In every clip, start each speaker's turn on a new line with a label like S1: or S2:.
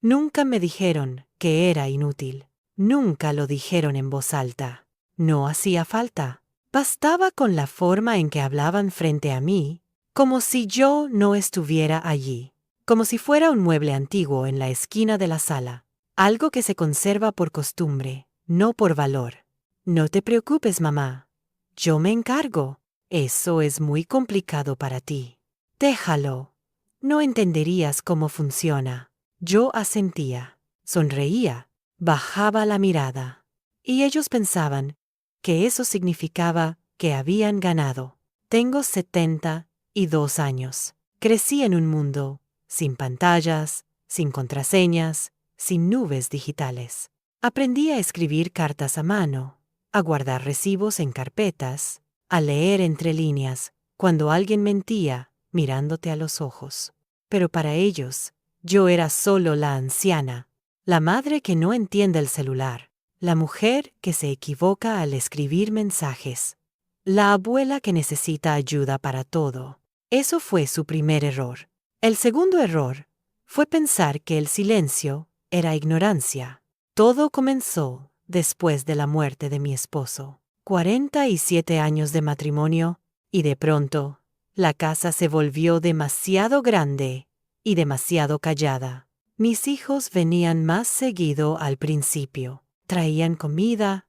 S1: Nunca me dijeron que era inútil. Nunca lo dijeron en voz alta. No hacía falta. Bastaba con la forma en que hablaban frente a mí, como si yo no estuviera allí, como si fuera un mueble antiguo en la esquina de la sala, algo que se conserva por costumbre, no por valor. No te preocupes, mamá. Yo me encargo. Eso es muy complicado para ti. Déjalo. No entenderías cómo funciona. Yo asentía, sonreía, bajaba la mirada. Y ellos pensaban que eso significaba que habían ganado. Tengo 72 años. Crecí en un mundo sin pantallas, sin contraseñas, sin nubes digitales. Aprendí a escribir cartas a mano, a guardar recibos en carpetas, a leer entre líneas cuando alguien mentía mirándote a los ojos. Pero para ellos, yo era solo la anciana, la madre que no entiende el celular, la mujer que se equivoca al escribir mensajes, la abuela que necesita ayuda para todo. Eso fue su primer error. El segundo error fue pensar que el silencio era ignorancia. Todo comenzó después de la muerte de mi esposo. 47 años de matrimonio, y de pronto, la casa se volvió demasiado grande y demasiado callada. Mis hijos venían más seguido al principio. Traían comida,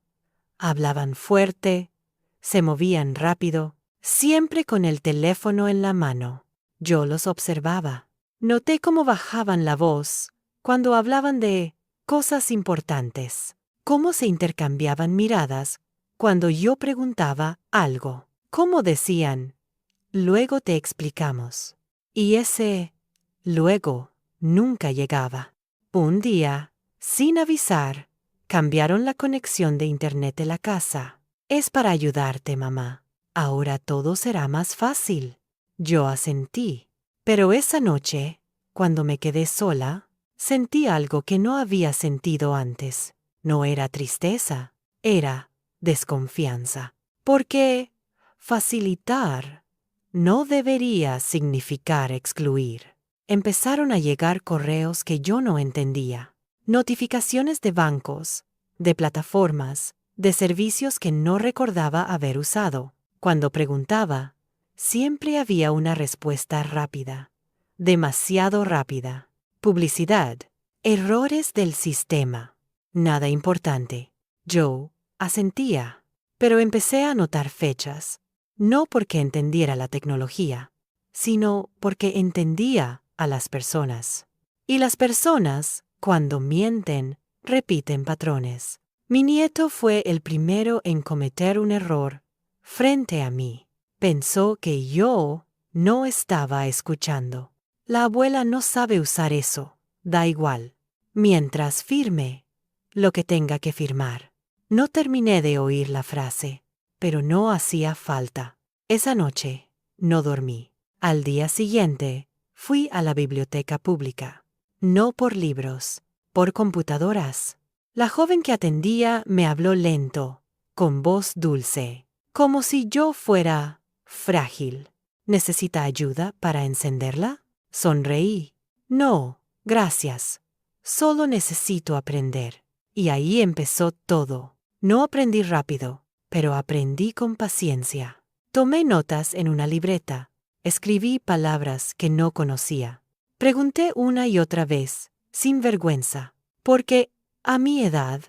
S1: hablaban fuerte, se movían rápido, siempre con el teléfono en la mano. Yo los observaba. Noté cómo bajaban la voz cuando hablaban de cosas importantes, cómo se intercambiaban miradas cuando yo preguntaba algo, cómo decían, luego te explicamos. Y ese luego nunca llegaba. Un día, sin avisar, cambiaron la conexión de internet de la casa. Es para ayudarte, mamá. Ahora todo será más fácil. Yo asentí. Pero esa noche, cuando me quedé sola, sentí algo que no había sentido antes. No era tristeza, era desconfianza. Porque facilitar no debería significar excluir. Empezaron a llegar correos que yo no entendía, notificaciones de bancos, de plataformas, de servicios que no recordaba haber usado. Cuando preguntaba, siempre había una respuesta rápida, demasiado rápida. Publicidad, errores del sistema, nada importante. Yo asentía, pero empecé a notar fechas, no porque entendiera la tecnología, sino porque entendía a las personas. Y las personas, cuando mienten, repiten patrones. Mi nieto fue el primero en cometer un error frente a mí. Pensó que yo no estaba escuchando. La abuela no sabe usar eso. Da igual. Mientras firme lo que tenga que firmar. No terminé de oír la frase, pero no hacía falta. Esa noche no dormí. Al día siguiente fui a la biblioteca pública. No por libros, por computadoras. La joven que atendía me habló lento, con voz dulce, como si yo fuera frágil. ¿Necesita ayuda para encenderla? Sonreí. No, gracias. Solo necesito aprender. Y ahí empezó todo. No aprendí rápido, pero aprendí con paciencia. Tomé notas en una libreta. Escribí palabras que no conocía. Pregunté una y otra vez, sin vergüenza, porque, a mi edad,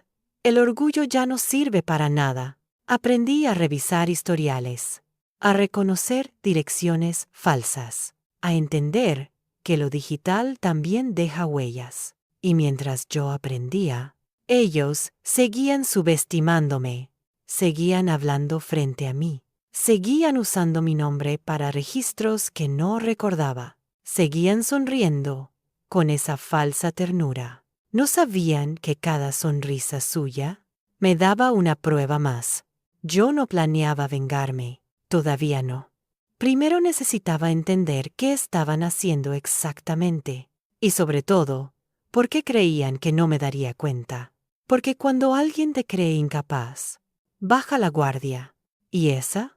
S1: el orgullo ya no sirve para nada. Aprendí a revisar historiales, a reconocer direcciones falsas, a entender que lo digital también deja huellas. Y mientras yo aprendía, ellos seguían subestimándome, seguían hablando frente a mí, seguían usando mi nombre para registros que no recordaba, seguían sonriendo con esa falsa ternura. ¿No sabían que cada sonrisa suya me daba una prueba más? Yo no planeaba vengarme, todavía no. Primero necesitaba entender qué estaban haciendo exactamente, y sobre todo, por qué creían que no me daría cuenta. Porque cuando alguien te cree incapaz, baja la guardia, y esa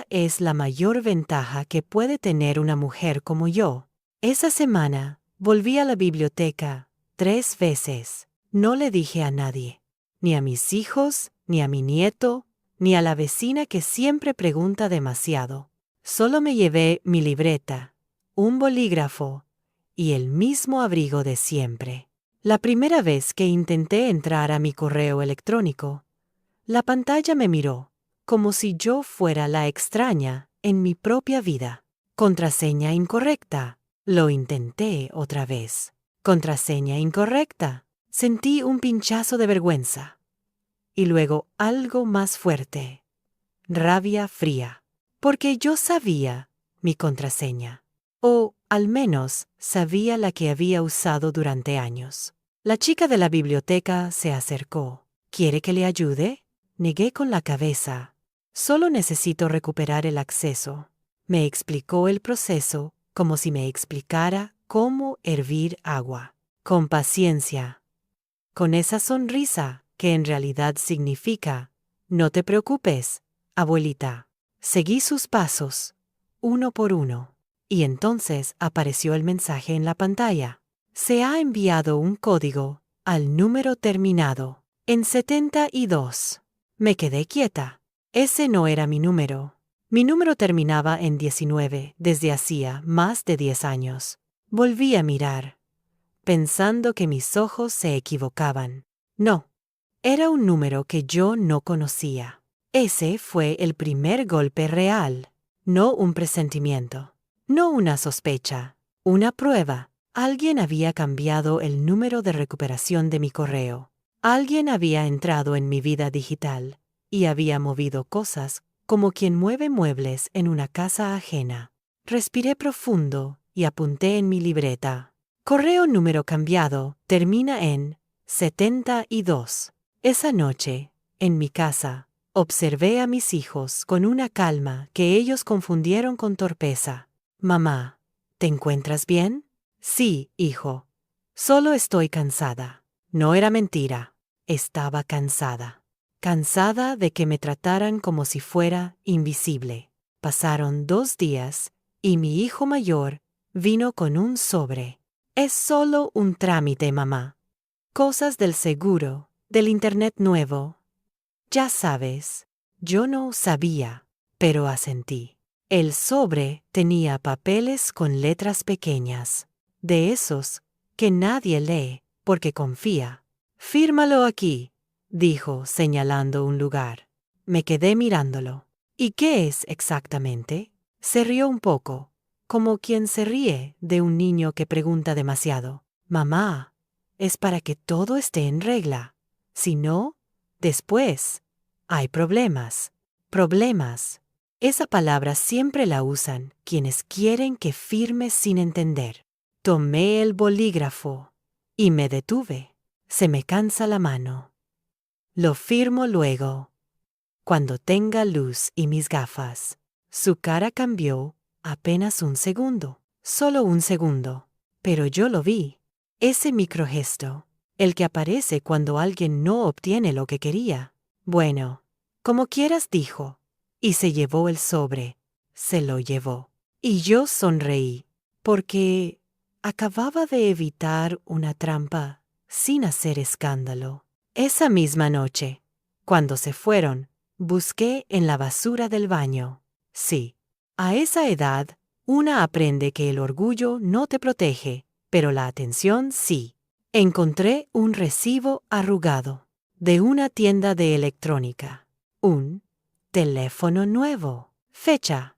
S1: es la mayor ventaja que puede tener una mujer como yo. Esa semana volví a la biblioteca 3 veces. No le dije a nadie, ni a mis hijos, ni a mi nieto, ni a la vecina que siempre pregunta demasiado. Solo me llevé mi libreta, un bolígrafo y el mismo abrigo de siempre. La primera vez que intenté entrar a mi correo electrónico, la pantalla me miró, como si yo fuera la extraña en mi propia vida. Contraseña incorrecta. Lo intenté otra vez. Contraseña incorrecta. Sentí un pinchazo de vergüenza. Y luego algo más fuerte. Rabia fría. Porque yo sabía mi contraseña. O, al menos, sabía la que había usado durante años. La chica de la biblioteca se acercó. ¿Quiere que le ayude? Negué con la cabeza. Solo necesito recuperar el acceso. Me explicó el proceso como si me explicara cómo hervir agua. Con paciencia. Con esa sonrisa que en realidad significa, no te preocupes, abuelita. Seguí sus pasos, uno por uno. Y entonces apareció el mensaje en la pantalla. Se ha enviado un código al número terminado en 72. Me quedé quieta. Ese no era mi número. Mi número terminaba en 19 desde hacía más de 10 años. Volví a mirar, pensando que mis ojos se equivocaban. No, era un número que yo no conocía. Ese fue el primer golpe real, no un presentimiento, no una sospecha, una prueba. Alguien había cambiado el número de recuperación de mi correo. Alguien había entrado en mi vida digital y había movido cosas como quien mueve muebles en una casa ajena. Respiré profundo y apunté en mi libreta. Correo número cambiado termina en 72. Esa noche, en mi casa, observé a mis hijos con una calma que ellos confundieron con torpeza. Mamá, ¿te encuentras bien? Sí, hijo. Solo estoy cansada. No era mentira. Estaba cansada. Cansada de que me trataran como si fuera invisible. Pasaron 2 días y mi hijo mayor vino con un sobre. Es solo un trámite, mamá. Cosas del seguro, del internet nuevo. Ya sabes, yo no sabía, pero asentí. El sobre tenía papeles con letras pequeñas, de esos que nadie lee porque confía. Fírmalo aquí, dijo señalando un lugar. Me quedé mirándolo. ¿Y qué es exactamente? Se rió un poco, como quien se ríe de un niño que pregunta demasiado. Mamá, es para que todo esté en regla. Si no, después hay problemas. Problemas. Esa palabra siempre la usan quienes quieren que firme sin entender. Tomé el bolígrafo y me detuve. Se me cansa la mano. Lo firmo luego, cuando tenga luz y mis gafas. Su cara cambió apenas un segundo, solo un segundo. Pero yo lo vi. Ese microgesto, el que aparece cuando alguien no obtiene lo que quería. Bueno, como quieras, dijo. Y se llevó el sobre. Se lo llevó. Y yo sonreí, porque acababa de evitar una trampa sin hacer escándalo. Esa misma noche, cuando se fueron, busqué en la basura del baño. Sí, a esa edad, una aprende que el orgullo no te protege, pero la atención sí. Encontré un recibo arrugado de una tienda de electrónica. Un teléfono nuevo. Fecha.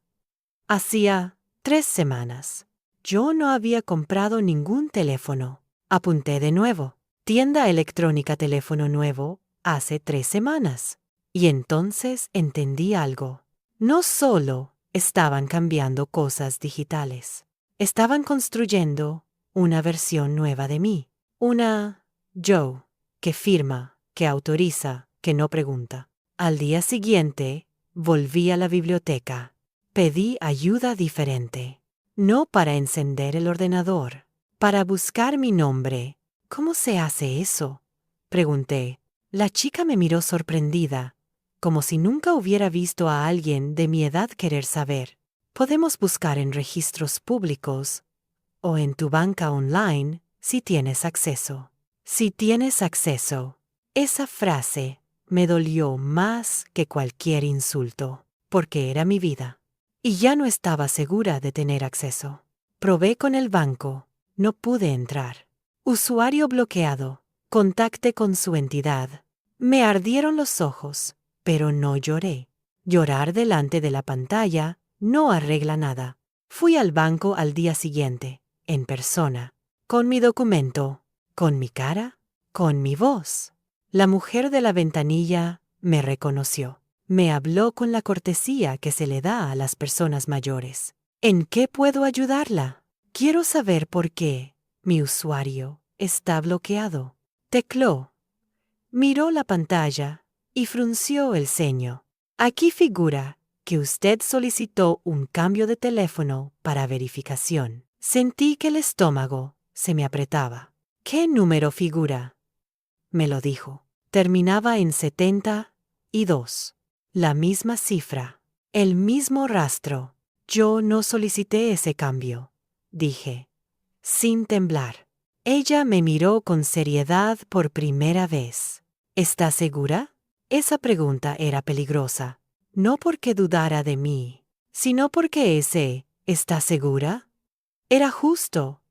S1: Hacía 3 semanas. Yo no había comprado ningún teléfono. Apunté de nuevo. Tienda electrónica teléfono nuevo hace 3 semanas. Y entonces entendí algo. No solo estaban cambiando cosas digitales. Estaban construyendo una versión nueva de mí. Una yo que firma, que autoriza, que no pregunta. Al día siguiente, volví a la biblioteca. Pedí ayuda diferente. No para encender el ordenador, para buscar mi nombre. ¿Cómo se hace eso?, pregunté. La chica me miró sorprendida, como si nunca hubiera visto a alguien de mi edad querer saber. Podemos buscar en registros públicos o en tu banca online si tienes acceso. Si tienes acceso. Esa frase me dolió más que cualquier insulto, porque era mi vida. Y ya no estaba segura de tener acceso. Probé con el banco. No pude entrar. Usuario bloqueado. Contacte con su entidad. Me ardieron los ojos, pero no lloré. Llorar delante de la pantalla no arregla nada. Fui al banco al día siguiente, en persona, con mi documento, con mi cara, con mi voz. La mujer de la ventanilla me reconoció. Me habló con la cortesía que se le da a las personas mayores. ¿En qué puedo ayudarla? Quiero saber por qué mi usuario está bloqueado. Tecló. Miró la pantalla y frunció el ceño. Aquí figura que usted solicitó un cambio de teléfono para verificación. Sentí que el estómago se me apretaba. ¿Qué número figura? Me lo dijo. Terminaba en 72. La misma cifra. El mismo rastro. Yo no solicité ese cambio, dije, sin temblar. Ella me miró con seriedad por primera vez. ¿Está segura? Esa pregunta era peligrosa, no porque dudara de mí, sino porque ese ¿está segura? Era justo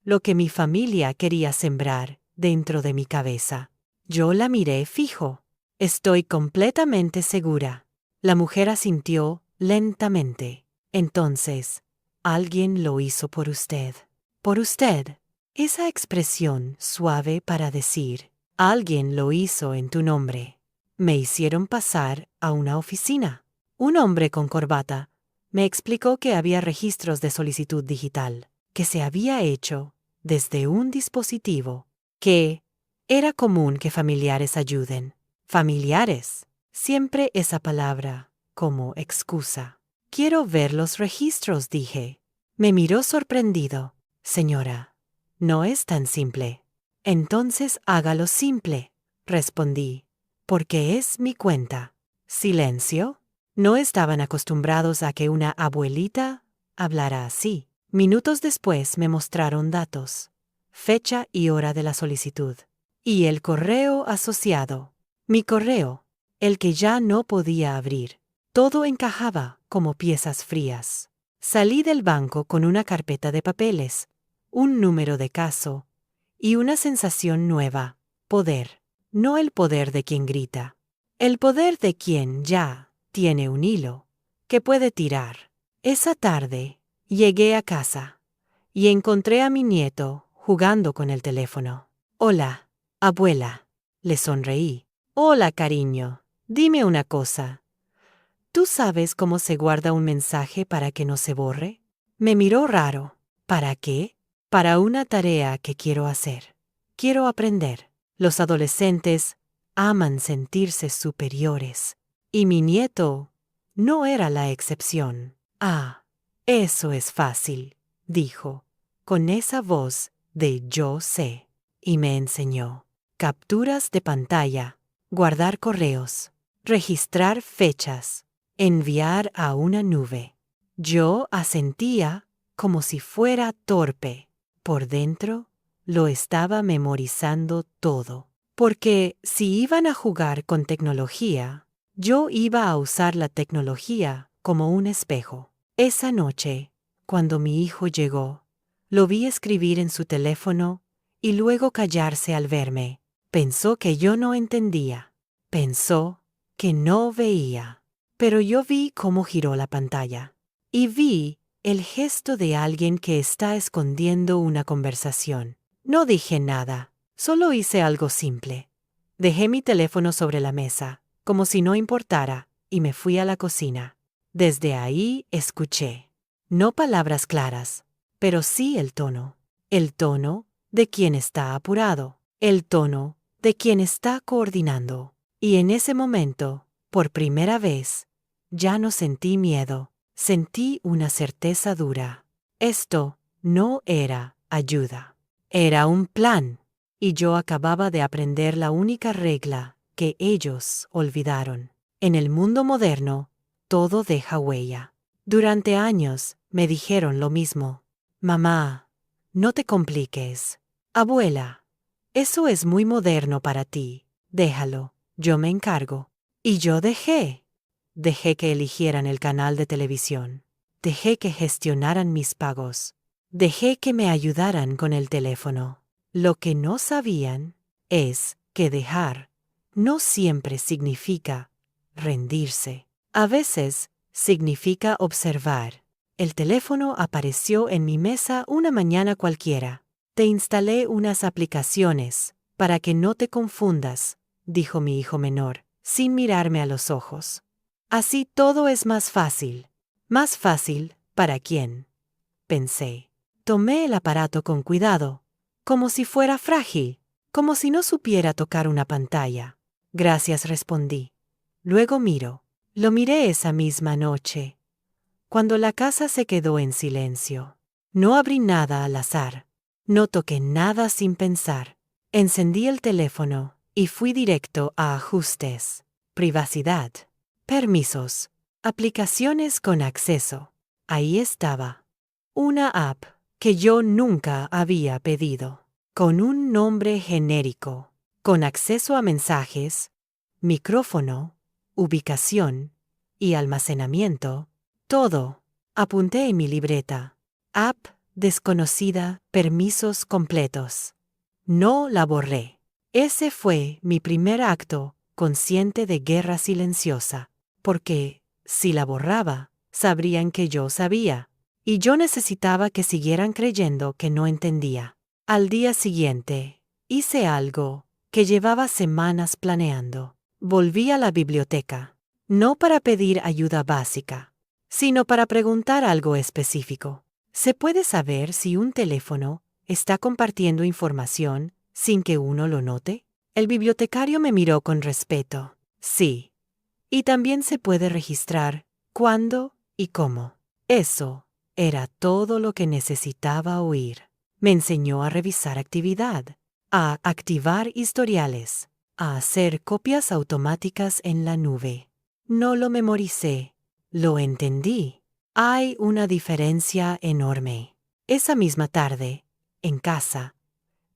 S1: lo que mi familia quería sembrar dentro de mi cabeza. Yo la miré fijo. Estoy completamente segura. La mujer asintió lentamente. Entonces, alguien lo hizo por usted. Por usted. Esa expresión suave para decir, alguien lo hizo en tu nombre. Me hicieron pasar a una oficina. Un hombre con corbata me explicó que había registros de solicitud digital, que se había hecho desde un dispositivo, que era común que familiares ayuden. Familiares. Siempre esa palabra como excusa. Quiero ver los registros, dije. Me miró sorprendido. Señora, no es tan simple. Entonces hágalo simple, respondí, porque es mi cuenta. Silencio. No estaban acostumbrados a que una abuelita hablara así. Minutos después me mostraron datos, fecha y hora de la solicitud, y el correo asociado. Mi correo, el que ya no podía abrir. Todo encajaba como piezas frías. Salí del banco con una carpeta de papeles, un número de caso y una sensación nueva. Poder. No el poder de quien grita. El poder de quien ya tiene un hilo que puede tirar. Esa tarde llegué a casa y encontré a mi nieto jugando con el teléfono. Hola, abuela. Le sonreí. Hola, cariño. Dime una cosa. ¿Tú sabes cómo se guarda un mensaje para que no se borre? Me miró raro. ¿Para qué? Para una tarea que quiero hacer. Quiero aprender. Los adolescentes aman sentirse superiores. Y mi nieto no era la excepción. Ah, eso es fácil, dijo, con esa voz de yo sé. Y me enseñó. Capturas de pantalla, guardar correos, registrar fechas, enviar a una nube. Yo asentía como si fuera torpe. Por dentro, lo estaba memorizando todo. Porque si iban a jugar con tecnología, yo iba a usar la tecnología como un espejo. Esa noche, cuando mi hijo llegó, lo vi escribir en su teléfono y luego callarse al verme. Pensó que yo no entendía. Pensó que no veía. Pero yo vi cómo giró la pantalla. Y vi el gesto de alguien que está escondiendo una conversación. No dije nada, solo hice algo simple. Dejé mi teléfono sobre la mesa, como si no importara, y me fui a la cocina. Desde ahí escuché. No palabras claras, pero sí el tono. El tono de quien está apurado. El tono de quien está coordinando. Y en ese momento, por primera vez, ya no sentí miedo. Sentí una certeza dura. Esto no era ayuda. Era un plan. Y yo acababa de aprender la única regla que ellos olvidaron. En el mundo moderno, todo deja huella. Durante años me dijeron lo mismo. Mamá, no te compliques. Abuela, Eso es muy moderno para ti. Déjalo, yo me encargo. Y yo dejé. Dejé que eligieran el canal de televisión. Dejé que gestionaran mis pagos. Dejé que me ayudaran con el teléfono. Lo que no sabían es que dejar no siempre significa rendirse. A veces significa observar. El teléfono apareció en mi mesa una mañana cualquiera. Te instalé unas aplicaciones para que no te confundas, dijo mi hijo menor, sin mirarme a los ojos. Así todo es más fácil. ¿Más fácil para quién? Pensé. Tomé el aparato con cuidado, como si fuera frágil, como si no supiera tocar una pantalla. Gracias, respondí. Luego miro. Lo miré esa misma noche, cuando la casa se quedó en silencio. No abrí nada al azar. No toqué nada sin pensar. Encendí el teléfono y fui directo a ajustes, privacidad, permisos, aplicaciones con acceso. Ahí estaba. Una app que yo nunca había pedido, con un nombre genérico, con acceso a mensajes, micrófono, ubicación y almacenamiento. Todo. Apunté en mi libreta. App desconocida, permisos completos. No la borré. Ese fue mi primer acto consciente de guerra silenciosa, porque, si la borraba, sabrían que yo sabía, y yo necesitaba que siguieran creyendo que no entendía. Al día siguiente, hice algo que llevaba semanas planeando. Volví a la biblioteca, no para pedir ayuda básica, sino para preguntar algo específico. ¿Se puede saber si un teléfono está compartiendo información sin que uno lo note? El bibliotecario me miró con respeto. Sí. Y también se puede registrar cuándo y cómo. Eso era todo lo que necesitaba oír. Me enseñó a revisar actividad, a activar historiales, a hacer copias automáticas en la nube. No lo memoricé, lo entendí. Hay una diferencia enorme. Esa misma tarde, en casa,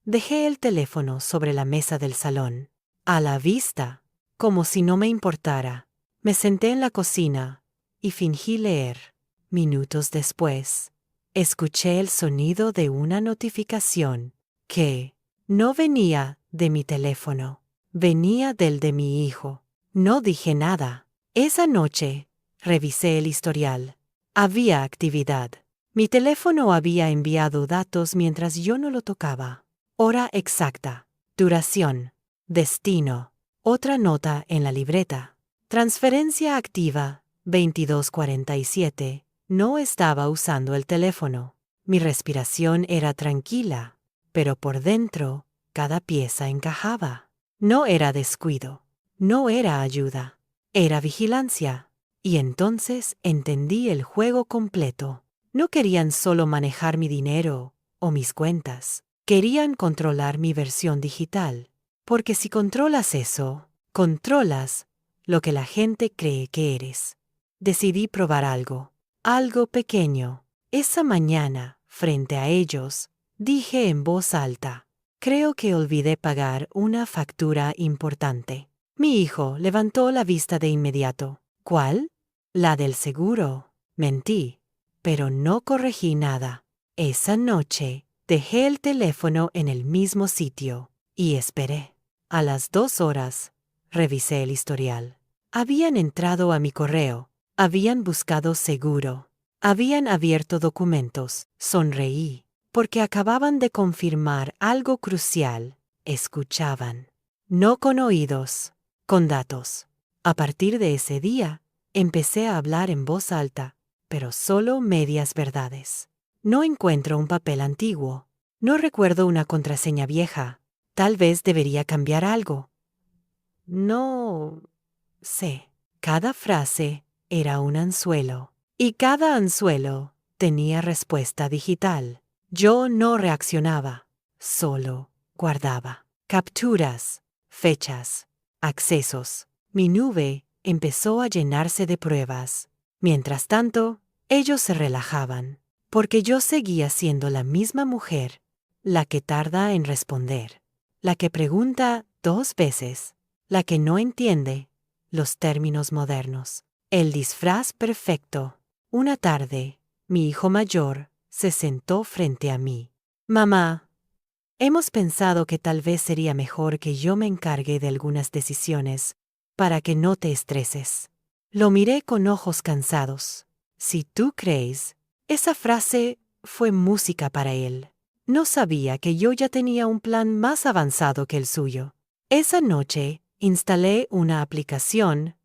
S1: dejé el teléfono sobre la mesa del salón, a la vista, como si no me importara. Me senté en la cocina y fingí leer. Minutos después, escuché el sonido de una notificación que no venía de mi teléfono, venía del de mi hijo. No dije nada. Esa noche, revisé el historial. Había actividad. Mi teléfono había enviado datos mientras yo no lo tocaba. Hora exacta, duración, destino, otra nota en la libreta. Transferencia activa, 22:47. No estaba usando el teléfono. Mi respiración era tranquila, pero por dentro, cada pieza encajaba. No era descuido, no era ayuda, era vigilancia. Y entonces entendí el juego completo. No querían solo manejar mi dinero o mis cuentas. Querían controlar mi versión digital. Porque si controlas eso, controlas lo que la gente cree que eres. Decidí probar algo pequeño. Esa mañana, frente a ellos, dije en voz alta, creo que olvidé pagar una factura importante. Mi hijo levantó la vista de inmediato. ¿Cuál? La del seguro. Mentí, pero no corregí nada. Esa noche, dejé el teléfono en el mismo sitio y esperé. A las 2 horas, revisé el historial. Habían entrado a mi correo, habían buscado seguro, habían abierto documentos. Sonreí, porque acababan de confirmar algo crucial. Escuchaban. No con oídos, con datos. A partir de ese día, empecé a hablar en voz alta, pero solo medias verdades. No encuentro un papel antiguo. No recuerdo una contraseña vieja. Tal vez debería cambiar algo. No sé. Cada frase era un anzuelo, y cada anzuelo tenía respuesta digital. Yo no reaccionaba, solo guardaba. Capturas, fechas, accesos. Mi nube empezó a llenarse de pruebas. Mientras tanto, ellos se relajaban, porque yo seguía siendo la misma mujer, la que tarda en responder. la que pregunta 2 veces, la que no entiende los términos modernos. El disfraz perfecto. Una tarde, mi hijo mayor se sentó frente a mí. Mamá, hemos pensado que tal vez sería mejor que yo me encargue de algunas decisiones para que no te estreses. Lo miré con ojos cansados. Si tú crees, esa frase fue música para él. No sabía que yo ya tenía un plan más avanzado que el suyo. Esa noche instalé una aplicación,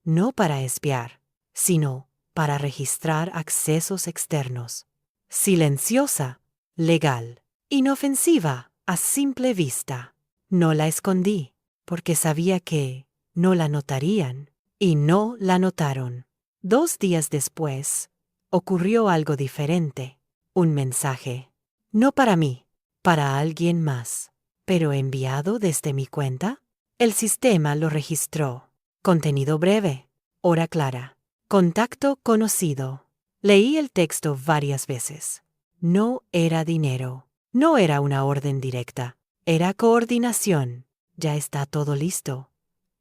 S1: no para espiar, sino para registrar accesos externos. Silenciosa, legal, inofensiva a simple vista. No la escondí, porque sabía que no la notarían, y no la notaron. 2 días después, ocurrió algo diferente. Un mensaje. No para mí, para alguien más. ¿Pero enviado desde mi cuenta? El sistema lo registró. Contenido breve. Hora clara. Contacto conocido. Leí el texto varias veces. No era dinero. No era una orden directa. Era coordinación. Ya está todo listo.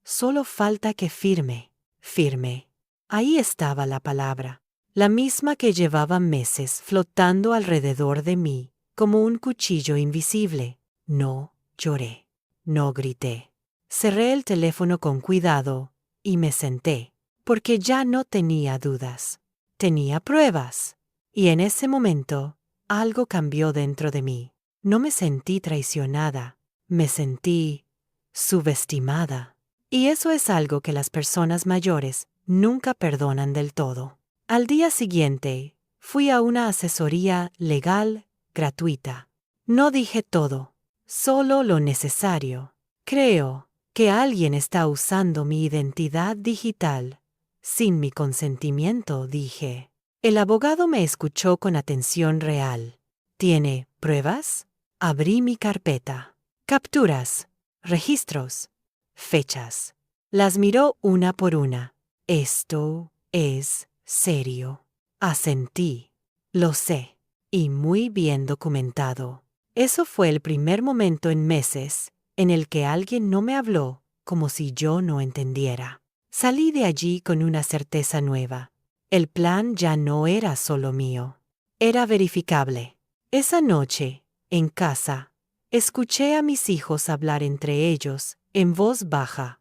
S1: Solo falta que firme. Firme. Ahí estaba la palabra. La misma que llevaba meses flotando alrededor de mí, como un cuchillo invisible. No lloré. No grité. Cerré el teléfono con cuidado y me senté, porque ya no tenía dudas. Tenía pruebas. Y en ese momento, algo cambió dentro de mí. No me sentí traicionada. Me sentí subestimada. Y eso es algo que las personas mayores nunca perdonan del todo. Al día siguiente, fui a una asesoría legal gratuita. No dije todo, solo lo necesario. Creo que alguien está usando mi identidad digital. Sin mi consentimiento, dije. El abogado me escuchó con atención real. ¿Tiene pruebas? Abrí mi carpeta. Capturas, registros, fechas. Las miró una por una. Esto es serio. Asentí. Lo sé. Y muy bien documentado. Eso fue el primer momento en meses en el que alguien no me habló como si yo no entendiera. Salí de allí con una certeza nueva. El plan ya no era solo mío. Era verificable. Esa noche, en casa, escuché a mis hijos hablar entre ellos en voz baja.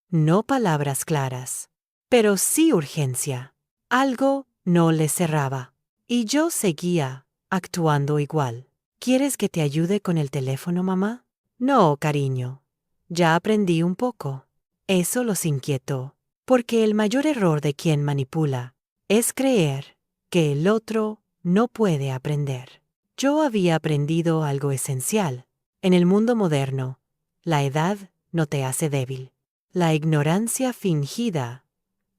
S1: No palabras claras, pero sí urgencia. Algo no les cerraba. Y yo seguía, actuando igual. ¿Quieres que te ayude con el teléfono, mamá? No, cariño. Ya aprendí un poco. Eso los inquietó, porque el mayor error de quien manipula es creer que el otro no puede aprender. Yo había aprendido algo esencial. En el mundo moderno, la edad no te hace débil. La ignorancia fingida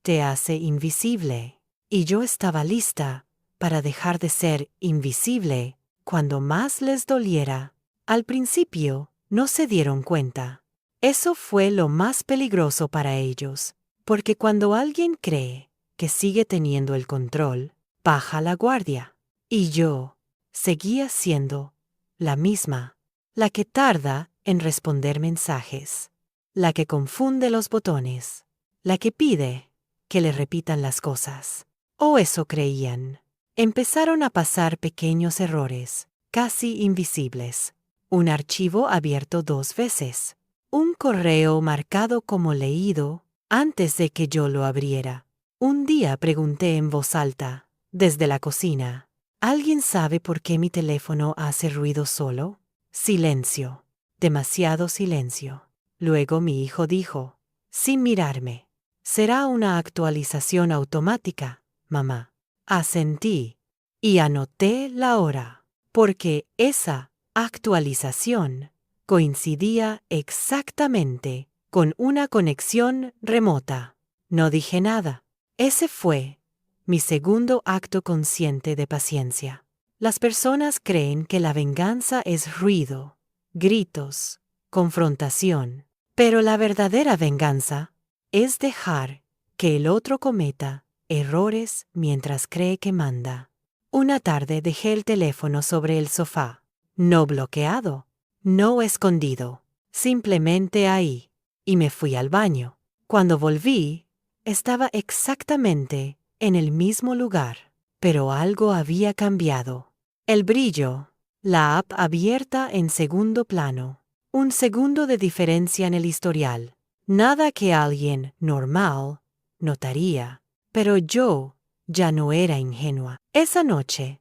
S1: te hace invisible. Y yo estaba lista para dejar de ser invisible cuando más les doliera. Al principio, no se dieron cuenta. Eso fue lo más peligroso para ellos, porque cuando alguien cree que sigue teniendo el control, baja la guardia. Y yo seguía siendo la misma, la que tarda en responder mensajes, la que confunde los botones, la que pide que le repitan las cosas. O eso creían. Empezaron a pasar pequeños errores, casi invisibles. Un archivo abierto 2 veces. Un correo marcado como leído antes de que yo lo abriera. Un día pregunté en voz alta, desde la cocina, ¿alguien sabe por qué mi teléfono hace ruido solo? Silencio. Demasiado silencio. Luego mi hijo dijo, sin mirarme, será una actualización automática, mamá. Asentí y anoté la hora, porque esa actualización coincidía exactamente con una conexión remota. No dije nada. Ese fue mi segundo acto consciente de paciencia. Las personas creen que la venganza es ruido, gritos, confrontación, pero la verdadera venganza es dejar que el otro cometa errores mientras cree que manda. Una tarde dejé el teléfono sobre el sofá, no bloqueado, No escondido, simplemente ahí. Y me fui al baño. Cuando volví, estaba exactamente en el mismo lugar, pero algo había cambiado. El brillo, la app abierta en segundo plano, un segundo de diferencia en el historial. Nada que alguien normal notaría, pero yo ya no era ingenua. Esa noche,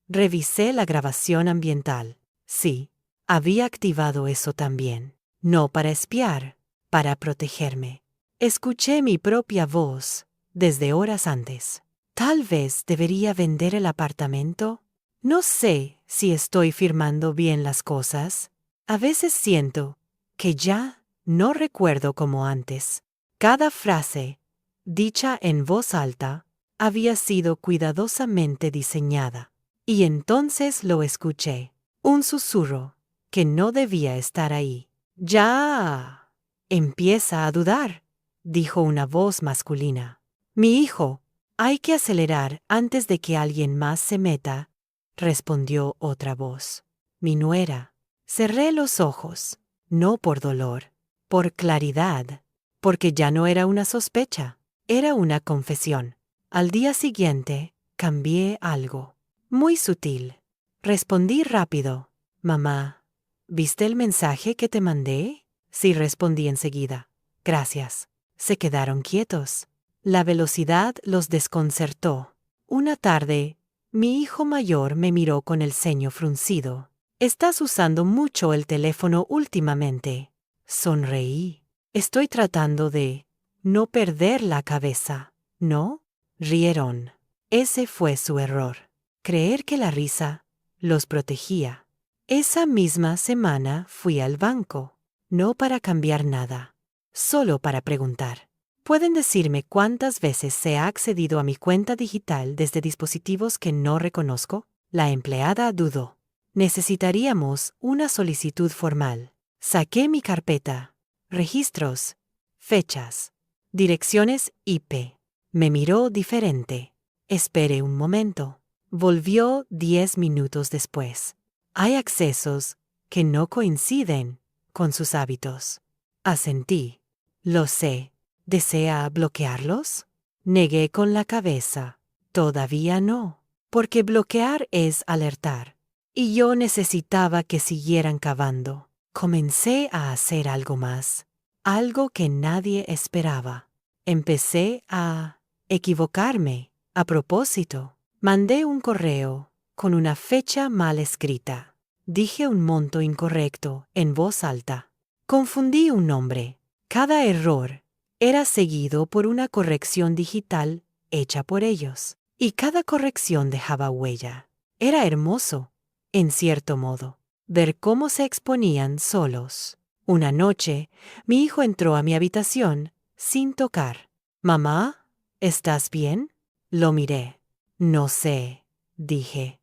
S1: revisé la grabación ambiental. Sí, había activado eso también. No para espiar, para protegerme. Escuché mi propia voz desde horas antes. Tal vez debería vender el apartamento. No sé si estoy firmando bien las cosas. A veces siento que ya no recuerdo como antes. Cada frase, dicha en voz alta, había sido cuidadosamente diseñada. Y entonces lo escuché. Un susurro que no debía estar ahí. Ya. Empieza a dudar, dijo una voz masculina. Mi hijo, hay que acelerar antes de que alguien más se meta, respondió otra voz. Mi nuera. Cerré los ojos, no por dolor, por claridad, porque ya no era una sospecha, era una confesión. Al día siguiente, cambié algo. Muy sutil. Respondí rápido. Mamá, ¿viste el mensaje que te mandé? Sí, respondí enseguida. Gracias. Se quedaron quietos. La velocidad los desconcertó. Una tarde, mi hijo mayor me miró con el ceño fruncido. Estás usando mucho el teléfono últimamente. Sonreí. Estoy tratando de no perder la cabeza, ¿no? Rieron. Ese fue su error. Creer que la risa los protegía. Esa misma semana fui al banco, no para cambiar nada, solo para preguntar. ¿Pueden decirme cuántas veces se ha accedido a mi cuenta digital desde dispositivos que no reconozco? La empleada dudó. Necesitaríamos una solicitud formal. Saqué mi carpeta. Registros. Fechas. Direcciones IP. Me miró diferente. Espere un momento. Volvió 10 minutos después. Hay accesos que no coinciden con sus hábitos. Asentí. Lo sé. ¿Desea bloquearlos? Negué con la cabeza. Todavía no, porque bloquear es alertar. Y yo necesitaba que siguieran cavando. Comencé a hacer algo más, algo que nadie esperaba. Empecé a equivocarme. A propósito, mandé un correo con una fecha mal escrita. Dije un monto incorrecto en voz alta. Confundí un nombre. Cada error era seguido por una corrección digital hecha por ellos. Y cada corrección dejaba huella. Era hermoso, en cierto modo, ver cómo se exponían solos. Una noche, mi hijo entró a mi habitación sin tocar. «Mamá, ¿estás bien?» Lo miré. «No sé», dije.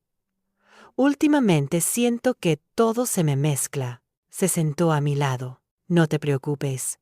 S1: «Últimamente siento que todo se me mezcla». Se sentó a mi lado. «No te preocupes.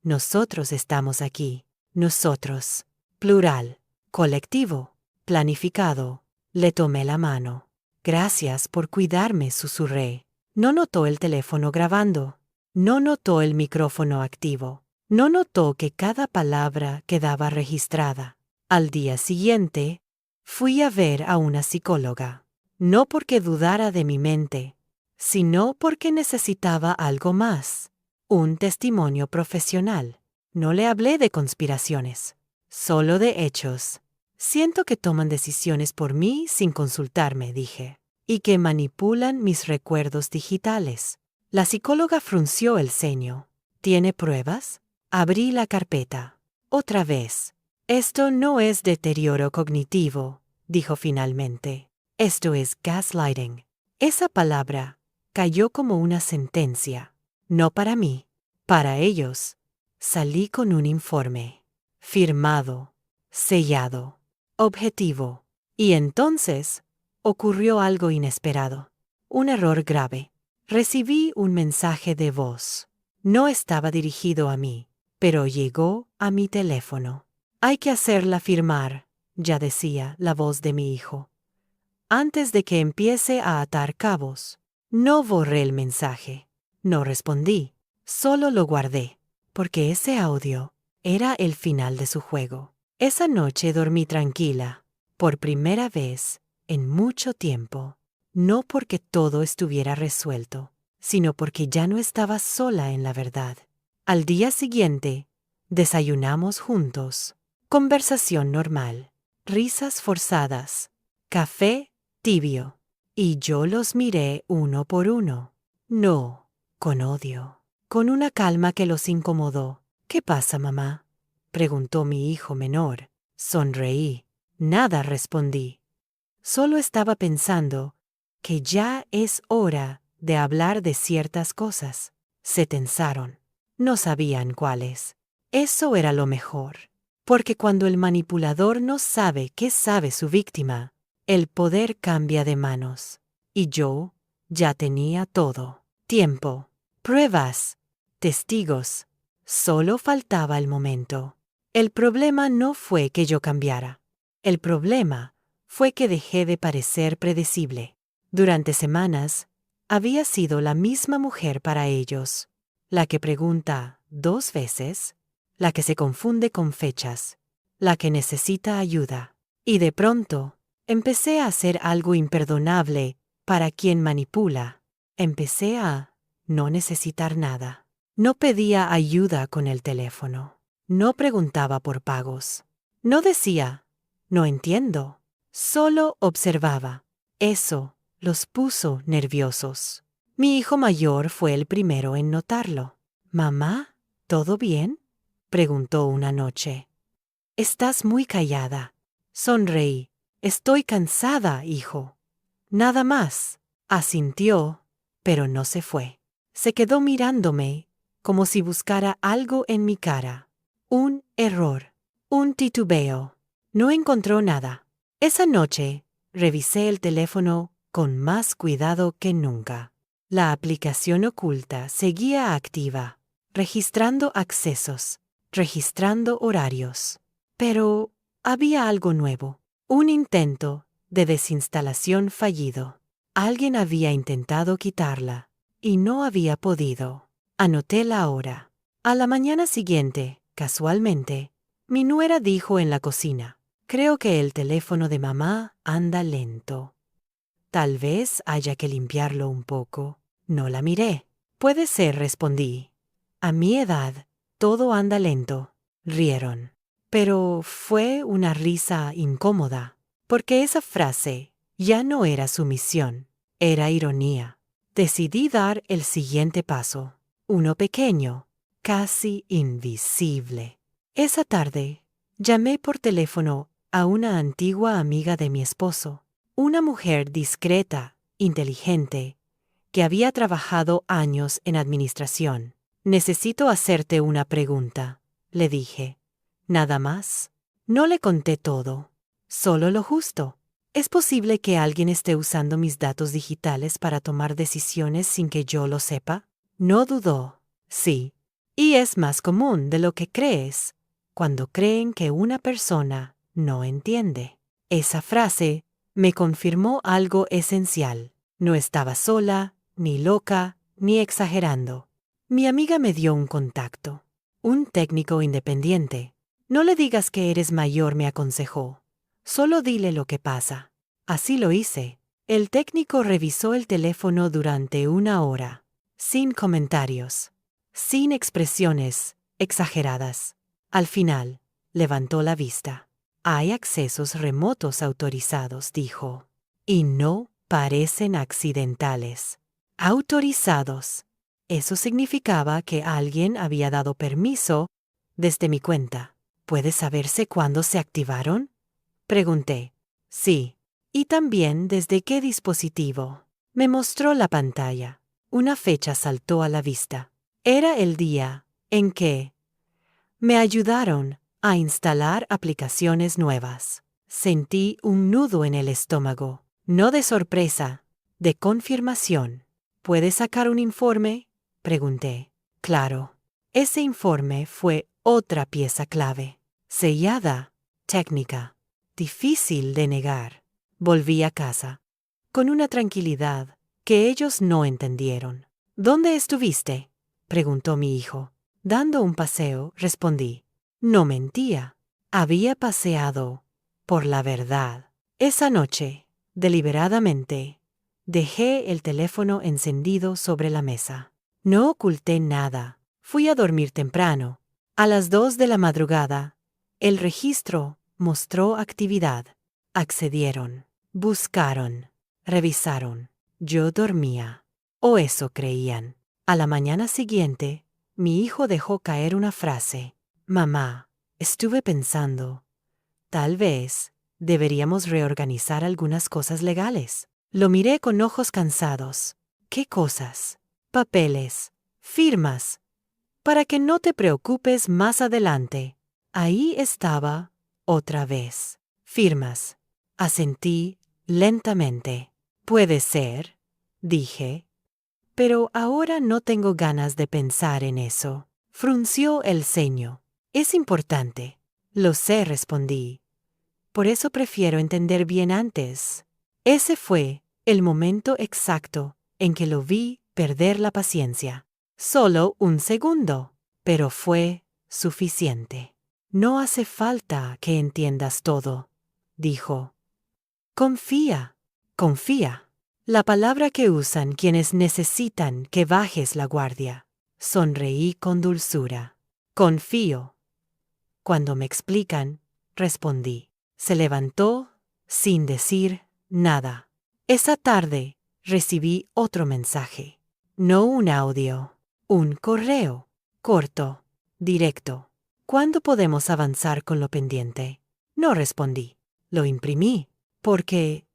S1: Nosotros estamos aquí. Nosotros. Plural. Colectivo. Planificado». Le tomé la mano. «Gracias por cuidarme», susurré. No notó el teléfono grabando. No notó el micrófono activo. No notó que cada palabra quedaba registrada. Al día siguiente, fui a ver a una psicóloga. No porque dudara de mi mente, sino porque necesitaba algo más. Un testimonio profesional. No le hablé de conspiraciones, solo de hechos. Siento que toman decisiones por mí sin consultarme, dije, y que manipulan mis recuerdos digitales. La psicóloga frunció el ceño. ¿Tiene pruebas? Abrí la carpeta. Otra vez. Esto no es deterioro cognitivo, dijo finalmente. Esto es gaslighting. Esa palabra cayó como una sentencia. No para mí, para ellos. Salí con un informe. Firmado. Sellado. Objetivo. Y entonces ocurrió algo inesperado. Un error grave. Recibí un mensaje de voz. No estaba dirigido a mí, pero llegó a mi teléfono. Hay que hacerla firmar, ya decía la voz de mi hijo. Antes de que empiece a atar cabos. No borré el mensaje. No respondí. Solo lo guardé. Porque ese audio era el final de su juego. Esa noche dormí tranquila. Por primera vez en mucho tiempo. No porque todo estuviera resuelto, sino porque ya no estaba sola en la verdad. Al día siguiente, desayunamos juntos. Conversación normal. Risas forzadas. Café tibio. Y yo los miré uno por uno. No, con odio. Con una calma que los incomodó. ¿Qué pasa, mamá?, preguntó mi hijo menor. Sonreí. Nada, respondí. Solo estaba pensando que ya es hora de hablar de ciertas cosas. Se tensaron. No sabían cuáles. Eso era lo mejor. Porque cuando el manipulador no sabe qué sabe su víctima, el poder cambia de manos. Y yo ya tenía todo. Tiempo, pruebas, testigos. Solo faltaba el momento. El problema no fue que yo cambiara. El problema fue que dejé de parecer predecible. Durante semanas, había sido la misma mujer para ellos. La que pregunta 2 veces, la que se confunde con fechas, la que necesita ayuda. Y de pronto, empecé a hacer algo imperdonable para quien manipula. Empecé a no necesitar nada. No pedía ayuda con el teléfono. No preguntaba por pagos. No decía, no entiendo. Solo observaba. Eso los puso nerviosos. Mi hijo mayor fue el primero en notarlo. «Mamá, ¿todo bien?», preguntó una noche. «Estás muy callada». Sonreí. «Estoy cansada, hijo». «Nada más», asintió, pero no se fue. Se quedó mirándome, como si buscara algo en mi cara. Un error, un titubeo. No encontró nada. Esa noche, revisé el teléfono con más cuidado que nunca. La aplicación oculta seguía activa, registrando accesos, registrando horarios. Pero había algo nuevo. Un intento de desinstalación fallido. Alguien había intentado quitarla y no había podido. Anoté la hora. A la mañana siguiente, casualmente, mi nuera dijo en la cocina: «Creo que el teléfono de mamá anda lento. Tal vez haya que limpiarlo un poco». No la miré. «Puede ser», respondí. «A mi edad, todo anda lento». Rieron. Pero fue una risa incómoda, porque esa frase ya no era sumisión, era ironía. Decidí dar el siguiente paso, uno pequeño, casi invisible. Esa tarde, llamé por teléfono a una antigua amiga de mi esposo, una mujer discreta, inteligente, que había trabajado años en administración. «Necesito hacerte una pregunta», le dije. «¿Nada más?». No le conté todo, solo lo justo. ¿Es posible que alguien esté usando mis datos digitales para tomar decisiones sin que yo lo sepa? No dudó. Sí. Y es más común de lo que crees, cuando creen que una persona no entiende. Esa frase me confirmó algo esencial. No estaba sola, ni loca, ni exagerando. Mi amiga me dio un contacto, un técnico independiente. «No le digas que eres mayor», me aconsejó. «Solo dile lo que pasa». Así lo hice. El técnico revisó el teléfono durante 1 hora, sin comentarios, sin expresiones exageradas. Al final, levantó la vista. «Hay accesos remotos autorizados», dijo. «Y no parecen accidentales». Autorizados. Eso significaba que alguien había dado permiso desde mi cuenta. ¿Puede saberse cuándo se activaron?, pregunté. Sí. ¿Y también desde qué dispositivo? Me mostró la pantalla. Una fecha saltó a la vista. Era el día en que me ayudaron a instalar aplicaciones nuevas. Sentí un nudo en el estómago, no de sorpresa, de confirmación. ¿Puede sacar un informe?, pregunté. Claro. Ese informe fue otra pieza clave. Sellada, técnica, difícil de negar. Volví a casa, con una tranquilidad que ellos no entendieron. ¿Dónde estuviste?, preguntó mi hijo. Dando un paseo, respondí. No mentía. Había paseado por la verdad. Esa noche, deliberadamente, dejé el teléfono encendido sobre la mesa. No oculté nada. Fui a dormir temprano. A las 2 de la madrugada, el registro mostró actividad. Accedieron, buscaron, revisaron. Yo dormía. O eso creían. A la mañana siguiente, mi hijo dejó caer una frase. Mamá, estuve pensando. Tal vez deberíamos reorganizar algunas cosas legales. Lo miré con ojos cansados. ¿Qué cosas? Papeles, firmas. Para que no te preocupes más adelante. Ahí estaba, otra vez. Firmas. Asentí lentamente. Puede ser, dije. Pero ahora no tengo ganas de pensar en eso. Frunció el ceño. Es importante. Lo sé, respondí. Por eso prefiero entender bien antes. Ese fue el momento exacto en que lo vi perder la paciencia. Solo un segundo, pero fue suficiente. No hace falta que entiendas todo, dijo. Confía, confía. La palabra que usan quienes necesitan que bajes la guardia. Sonreí con dulzura. Confío. Cuando me explican, respondí. Se levantó sin decir nada. Esa tarde recibí otro mensaje. No un audio, un correo. Corto, directo. ¿Cuándo podemos avanzar con lo pendiente? No respondí. Lo imprimí. Porque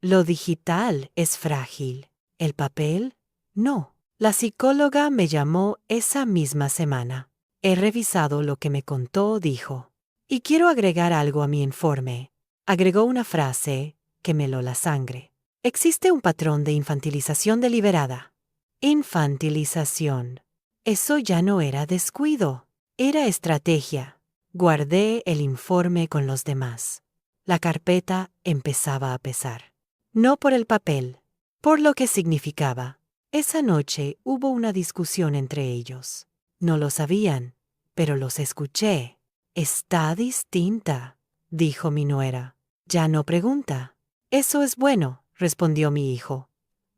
S1: lo digital es frágil. ¿El papel? No. La psicóloga me llamó esa misma semana. He revisado lo que me contó, dijo. Y quiero agregar algo a mi informe. Agregó una frase que me heló la sangre. Existe un patrón de infantilización deliberada. Infantilización. Eso ya no era descuido. Era estrategia. Guardé el informe con los demás. La carpeta empezaba a pesar. No por el papel, por lo que significaba. Esa noche hubo una discusión entre ellos. No lo sabían, pero los escuché. Está distinta, dijo mi nuera. Ya no pregunta. Eso es bueno, respondió mi hijo.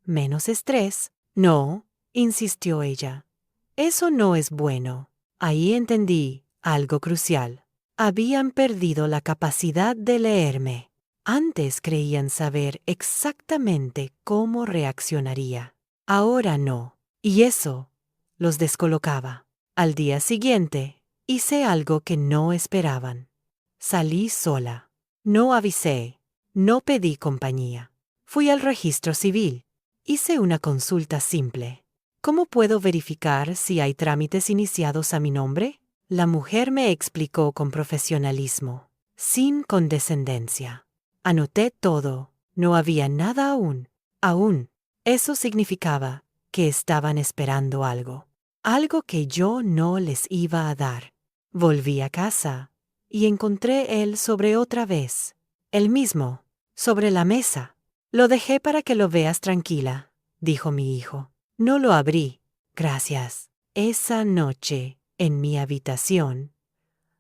S1: Menos estrés. No, insistió ella. Eso no es bueno. Ahí entendí algo crucial. Habían perdido la capacidad de leerme. Antes creían saber exactamente cómo reaccionaría. Ahora no. Y eso los descolocaba. Al día siguiente, hice algo que no esperaban. Salí sola. No avisé. No pedí compañía. Fui al registro civil. Hice una consulta simple. ¿Cómo puedo verificar si hay trámites iniciados a mi nombre? La mujer me explicó con profesionalismo, sin condescendencia. Anoté todo. No había nada aún. Aún. Eso significaba que estaban esperando algo. Algo que yo no les iba a dar. Volví a casa y encontré él sobre otra vez. El mismo, sobre la mesa. Lo dejé para que lo veas tranquila, dijo mi hijo. No lo abrí. Gracias. Esa noche, en mi habitación,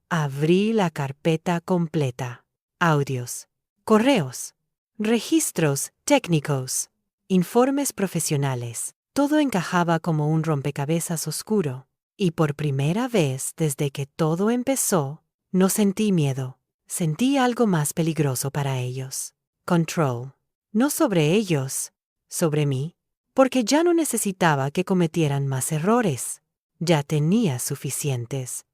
S1: abrí la carpeta completa. Audios, correos, registros técnicos, informes profesionales. Todo encajaba como un rompecabezas oscuro. Y por primera vez desde que todo empezó, no sentí miedo. Sentí algo más peligroso para ellos. Control. No sobre ellos, sobre mí. Porque ya no necesitaba que cometieran más errores. Ya tenía suficientes.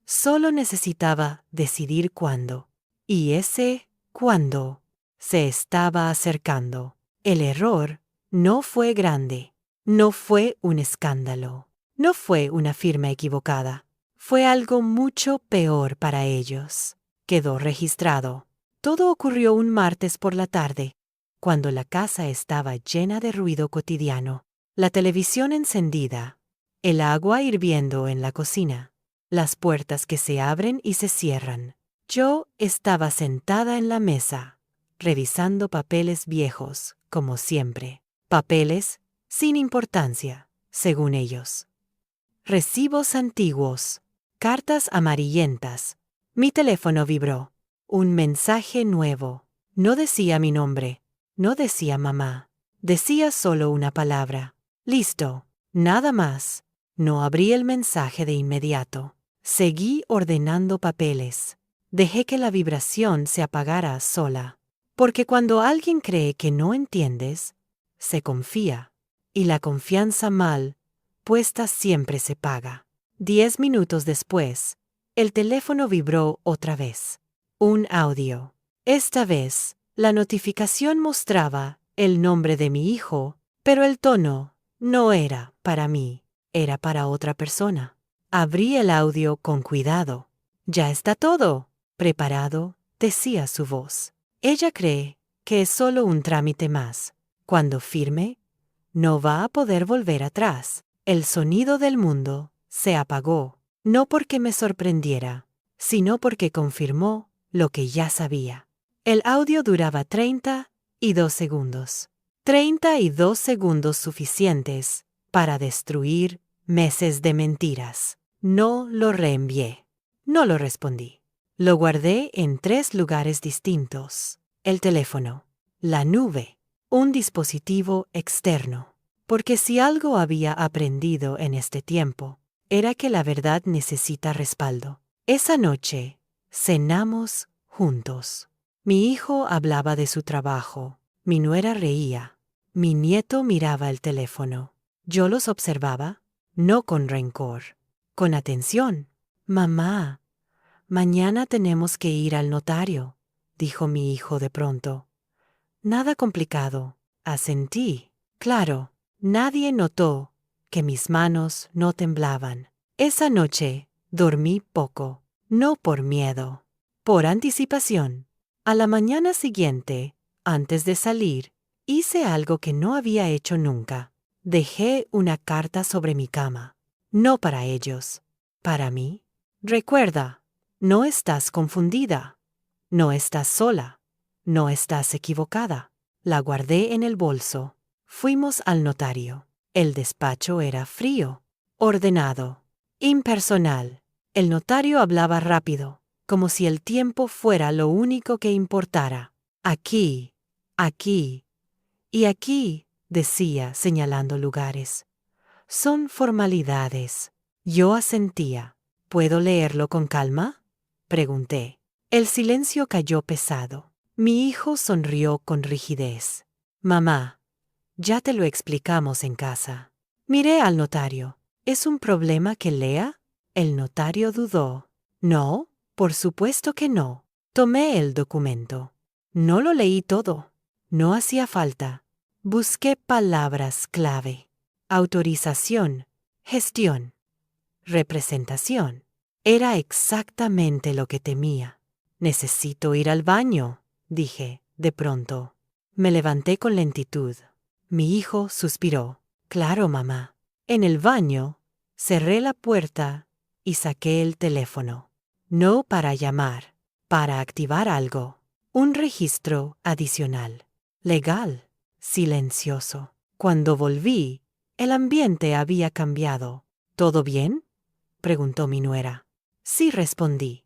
S1: Solo necesitaba decidir cuándo. Y ese cuándo se estaba acercando. El error no fue grande. No fue un escándalo. No fue una firma equivocada. Fue algo mucho peor para ellos. Quedó registrado. Todo ocurrió un martes por la tarde, cuando la casa estaba llena de ruido cotidiano. La televisión encendida, el agua hirviendo en la cocina, las puertas que se abren y se cierran. Yo estaba sentada en la mesa, revisando papeles viejos, como siempre. Papeles sin importancia, según ellos. Recibos antiguos, cartas amarillentas. Mi teléfono vibró. Un mensaje nuevo. No decía mi nombre, no decía mamá. Decía solo una palabra. Listo, nada más. No abrí el mensaje de inmediato. Seguí ordenando papeles. Dejé que la vibración se apagara sola. Porque cuando alguien cree que no entiendes, se confía. Y la confianza mal puesta siempre se paga. 10 minutos después, el teléfono vibró otra vez. Un audio. Esta vez, la notificación mostraba el nombre de mi hijo, pero el tono no era para mí, era para otra persona. Abrí el audio con cuidado. Ya está todo preparado, decía su voz. Ella cree que es solo un trámite más. Cuando firme, no va a poder volver atrás. El sonido del mundo se apagó, no porque me sorprendiera, sino porque confirmó lo que ya sabía. El audio duraba 32 segundos. 32 segundos suficientes para destruir meses de mentiras. No lo reenvié. No lo respondí. Lo guardé en 3 lugares distintos. El teléfono, la nube, un dispositivo externo. Porque si algo había aprendido en este tiempo, era que la verdad necesita respaldo. Esa noche, cenamos juntos. Mi hijo hablaba de su trabajo, mi nuera reía, mi nieto miraba el teléfono. Yo los observaba, no con rencor, con atención. Mamá, mañana tenemos que ir al notario, dijo mi hijo de pronto. Nada complicado, asentí. Claro. Nadie notó que mis manos no temblaban. Esa noche dormí poco, no por miedo, por anticipación. A la mañana siguiente, antes de salir, hice algo que no había hecho nunca. Dejé una carta sobre mi cama. No para ellos, para mí. Recuerda, no estás confundida, no estás sola, no estás equivocada. La guardé en el bolso. Fuimos al notario. El despacho era frío, ordenado, impersonal. El notario hablaba rápido, como si el tiempo fuera lo único que importara. Aquí, aquí y aquí, decía señalando lugares. Son formalidades. Yo asentía. ¿Puedo leerlo con calma? Pregunté. El silencio cayó pesado. Mi hijo sonrió con rigidez. Mamá, ya te lo explicamos en casa. Miré al notario. ¿Es un problema que lea? El notario dudó. No, por supuesto que no. Tomé el documento. No lo leí todo. No hacía falta. Busqué palabras clave. Autorización, gestión, representación. Era exactamente lo que temía. Necesito ir al baño, dije, de pronto. Me levanté con lentitud. Mi hijo suspiró. Claro, mamá. En el baño, cerré la puerta y saqué el teléfono. No para llamar, para activar algo. Un registro adicional. Legal. Silencioso. Cuando volví, el ambiente había cambiado. ¿Todo bien?, preguntó mi nuera. Sí, respondí.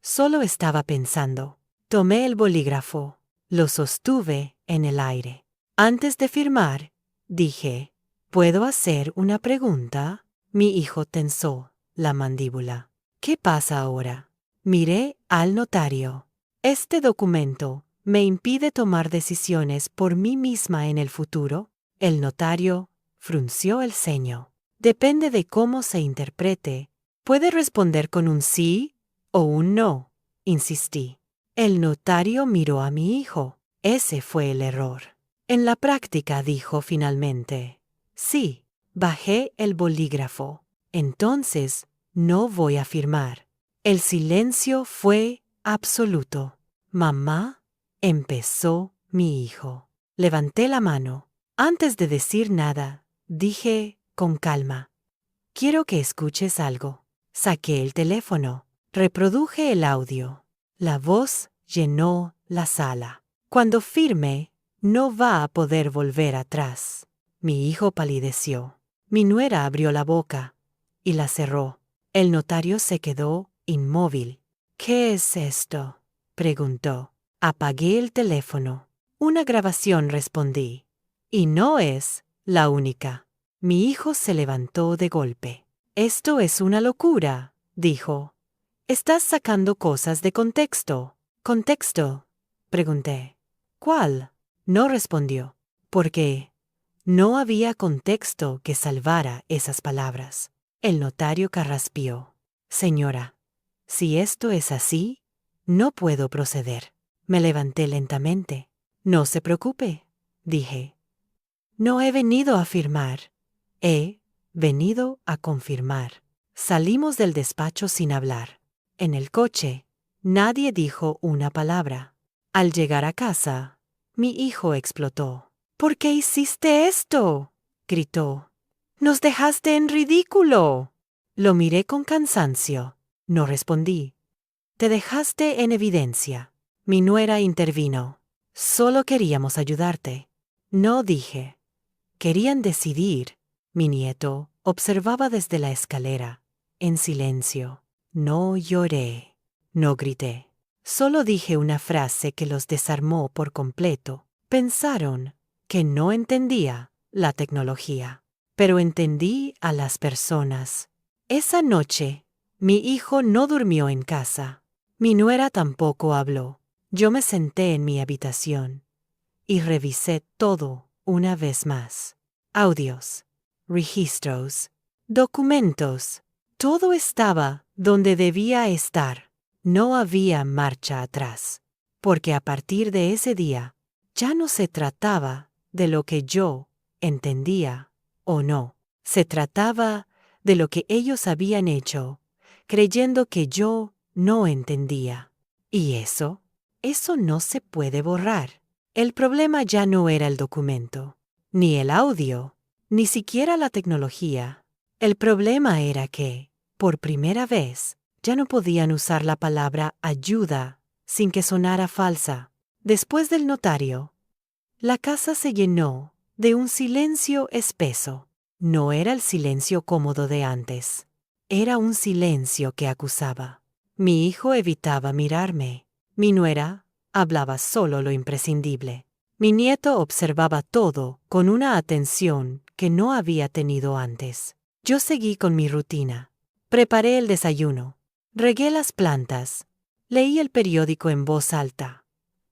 S1: Solo estaba pensando. Tomé el bolígrafo. Lo sostuve en el aire. Antes de firmar, dije, ¿puedo hacer una pregunta? Mi hijo tensó la mandíbula. ¿Qué pasa ahora? Miré al notario. Este documento me impide tomar decisiones por mí misma en el futuro. El notario frunció el ceño. Depende de cómo se interprete. Puede responder con un sí o un no, insistí. El notario miró a mi hijo. Ese fue el error. En la práctica, dijo finalmente. Sí, bajé el bolígrafo. Entonces, no voy a firmar. El silencio fue absoluto. Mamá, empezó mi hijo. Levanté la mano. Antes de decir nada, dije con calma. Quiero que escuches algo. Saqué el teléfono. Reproduje el audio. La voz llenó la sala. Cuando firme, no va a poder volver atrás. Mi hijo palideció. Mi nuera abrió la boca y la cerró. El notario se quedó inmóvil. ¿Qué es esto?, preguntó. Apagué el teléfono. Una grabación, respondí. Y no es la única. Mi hijo se levantó de golpe. Esto es una locura, dijo. Estás sacando cosas de contexto. ¿Contexto?, pregunté. ¿Cuál? No respondió. ¿Por qué? No había contexto que salvara esas palabras. El notario carraspeó. Señora, si esto es así, no puedo proceder. Me levanté lentamente. No se preocupe, dije. No he venido a firmar. He venido a confirmar. Salimos del despacho sin hablar. En el coche, nadie dijo una palabra. Al llegar a casa, mi hijo explotó. ¿Por qué hiciste esto?, gritó. ¡Nos dejaste en ridículo! Lo miré con cansancio. No respondí. Te dejaste en evidencia. Mi nuera intervino. Solo queríamos ayudarte. No, dije. Querían decidir. Mi nieto observaba desde la escalera, en silencio. No lloré. No grité. Solo dije una frase que los desarmó por completo. Pensaron que no entendía la tecnología, pero entendí a las personas. Esa noche, mi hijo no durmió en casa. Mi nuera tampoco habló. Yo me senté en mi habitación y revisé todo una vez más. Audios, registros, documentos. Todo estaba donde debía estar. No había marcha atrás, porque a partir de ese día ya no se trataba de lo que yo entendía o no. Se trataba de lo que ellos habían hecho, creyendo que yo no entendía. ¿Y eso? Eso no se puede borrar. El problema ya no era el documento, ni el audio, ni siquiera la tecnología. El problema era que, por primera vez, ya no podían usar la palabra ayuda sin que sonara falsa. Después del notario, la casa se llenó de un silencio espeso. No era el silencio cómodo de antes. Era un silencio que acusaba. Mi hijo evitaba mirarme. Mi nuera hablaba solo lo imprescindible. Mi nieto observaba todo con una atención que no había tenido antes. Yo seguí con mi rutina. Preparé el desayuno. Regué las plantas. Leí el periódico en voz alta.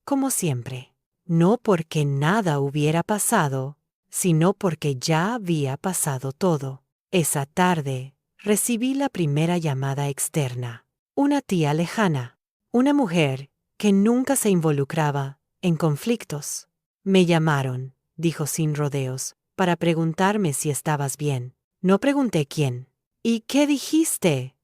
S1: Como siempre. No porque nada hubiera pasado, sino porque ya había pasado todo. Esa tarde, recibí la primera llamada externa. Una tía lejana. Una mujer que nunca se involucraba en conflictos. Me llamaron, dijo sin rodeos, para preguntarme si estabas bien. No pregunté quién. ¿Y qué dijiste?,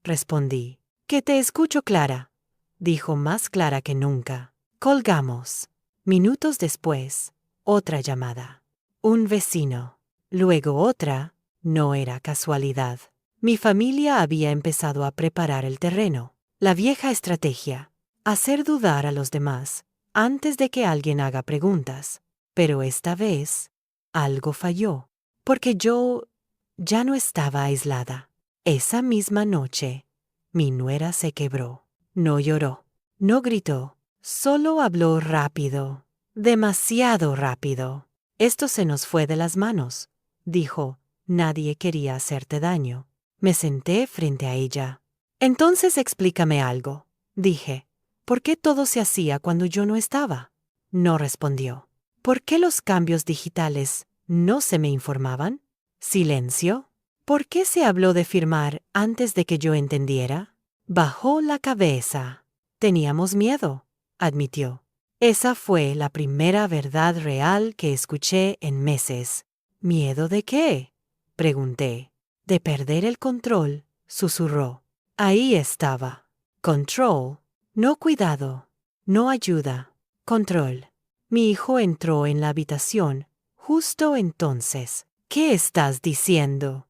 S1: respondí. Que te escucho, Clara, dijo más clara que nunca. Colgamos. Minutos después, otra llamada. Un vecino. Luego otra. No era casualidad. Mi familia había empezado a preparar el terreno. La vieja estrategia. Hacer dudar a los demás antes de que alguien haga preguntas. Pero esta vez, algo falló. Porque yo ya no estaba aislada. Esa misma noche, mi nuera se quebró. No lloró. No gritó. Solo habló rápido. Demasiado rápido. Esto se nos fue de las manos, dijo. Nadie quería hacerte daño. Me senté frente a ella. Entonces explícame algo, dije. ¿Por qué todo se hacía cuando yo no estaba? No respondió. ¿Por qué los cambios digitales no se me informaban? Silencio. ¿Por qué se habló de firmar antes de que yo entendiera? Bajó la cabeza. Teníamos miedo, admitió. Esa fue la primera verdad real que escuché en meses. ¿Miedo de qué?, pregunté. De perder el control, susurró. Ahí estaba. Control. No cuidado. No ayuda. Control. Mi hijo entró en la habitación justo entonces. ¿Qué estás diciendo?,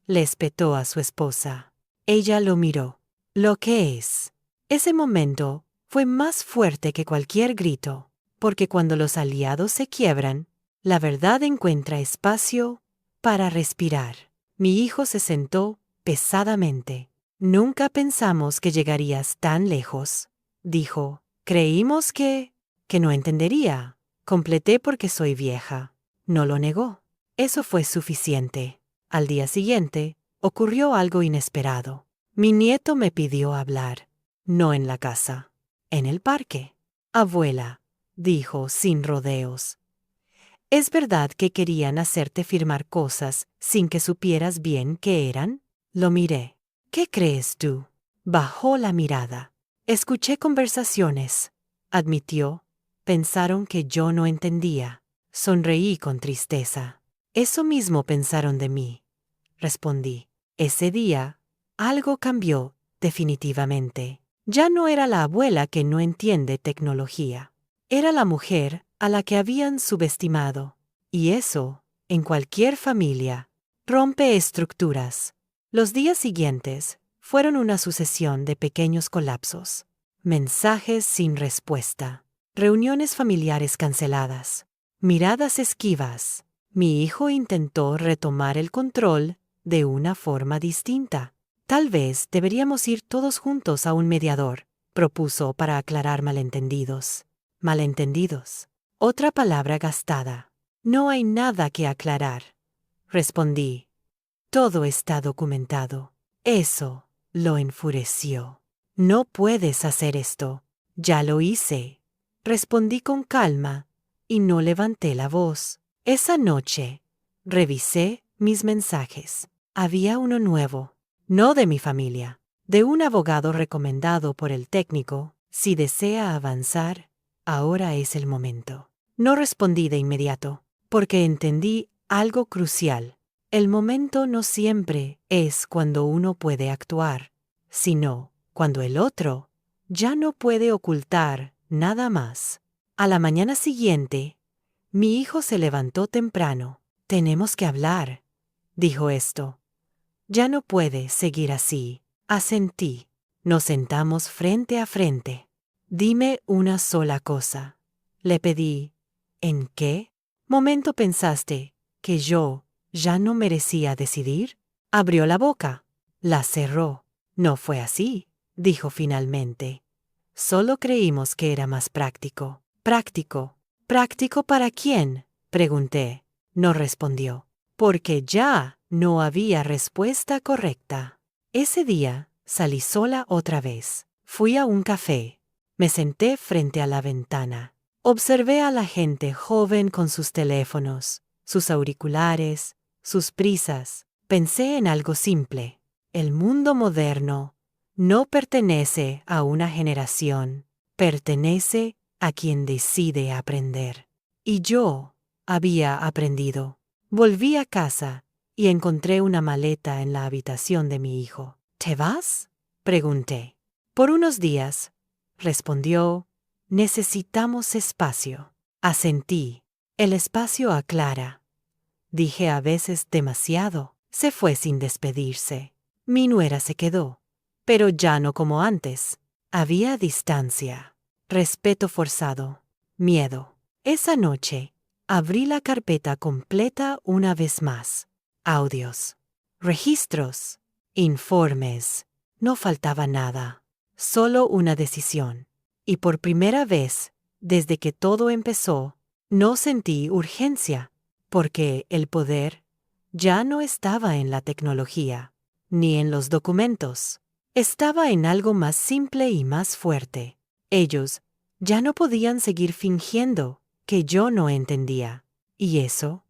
S1: le espetó a su esposa. Ella lo miró. Lo que es. Ese momento fue más fuerte que cualquier grito, porque cuando los aliados se quiebran, La verdad encuentra espacio para respirar. Mi hijo se sentó pesadamente. Nunca pensamos que llegarías tan lejos, dijo. Creímos que no entendería. Completé porque soy vieja. No lo negó. Eso fue suficiente. Al día siguiente, ocurrió algo inesperado. Mi nieto me pidió hablar. No en la casa. En el parque. Abuela, dijo sin rodeos. ¿Es verdad que querían hacerte firmar cosas sin que supieras bien qué eran? Lo miré. ¿Qué crees tú? Bajó la mirada. Escuché conversaciones, admitió. Pensaron que yo no entendía. Sonreí con tristeza. Eso mismo pensaron de mí, respondí. Ese día, algo cambió definitivamente. Ya no era la abuela que no entiende tecnología. Era la mujer a la que habían subestimado. Y eso, en cualquier familia, rompe estructuras. Los días siguientes fueron una sucesión de pequeños colapsos. Mensajes sin respuesta. Reuniones familiares canceladas. Miradas esquivas. Mi hijo intentó retomar el control de una forma distinta. Tal vez deberíamos ir todos juntos a un mediador, propuso para aclarar malentendidos. Malentendidos. Otra palabra gastada. No hay nada que aclarar, respondí. Todo está documentado. Eso lo enfureció. No puedes hacer esto. Ya lo hice. Respondí con calma y no levanté la voz. Esa noche, revisé mis mensajes. Había uno nuevo, no de mi familia, de un abogado recomendado por el técnico. Si desea avanzar, ahora es el momento. No respondí de inmediato, porque entendí algo crucial. El momento no siempre es cuando uno puede actuar, sino cuando el otro ya no puede ocultar nada más. A la mañana siguiente, mi hijo se levantó temprano. Tenemos que hablar, dijo esto. Ya no puede seguir así. Asentí. Nos sentamos frente a frente. Dime una sola cosa. Le pedí. ¿En qué momento pensaste que yo ya no merecía decidir? Abrió la boca. La cerró. No fue así, dijo finalmente. Solo creímos que era más práctico. ¿Práctico? ¿Práctico para quién? Pregunté. No respondió. Porque ya no había respuesta correcta. Ese día salí sola otra vez. Fui a un café. Me senté frente a la ventana. Observé a la gente joven con sus teléfonos, sus auriculares, sus prisas. Pensé en algo simple. El mundo moderno no pertenece a una generación, pertenece a quien decide aprender. Y yo había aprendido. Volví a casa y encontré una maleta en la habitación de mi hijo. ¿Te vas? Pregunté. Por unos días, respondió. Necesitamos espacio. Asentí. El espacio aclara. Dije a veces demasiado. Se fue sin despedirse. Mi nuera se quedó, pero ya no como antes. Había distancia, respeto forzado, miedo. Esa noche, abrí la carpeta completa una vez más. Audios, registros, informes. No faltaba nada, solo una decisión. Y por primera vez, desde que todo empezó, no sentí urgencia, porque el poder ya no estaba en la tecnología, ni en los documentos. Estaba en algo más simple y más fuerte. Ellos ya no podían seguir fingiendo que yo no entendía. Y eso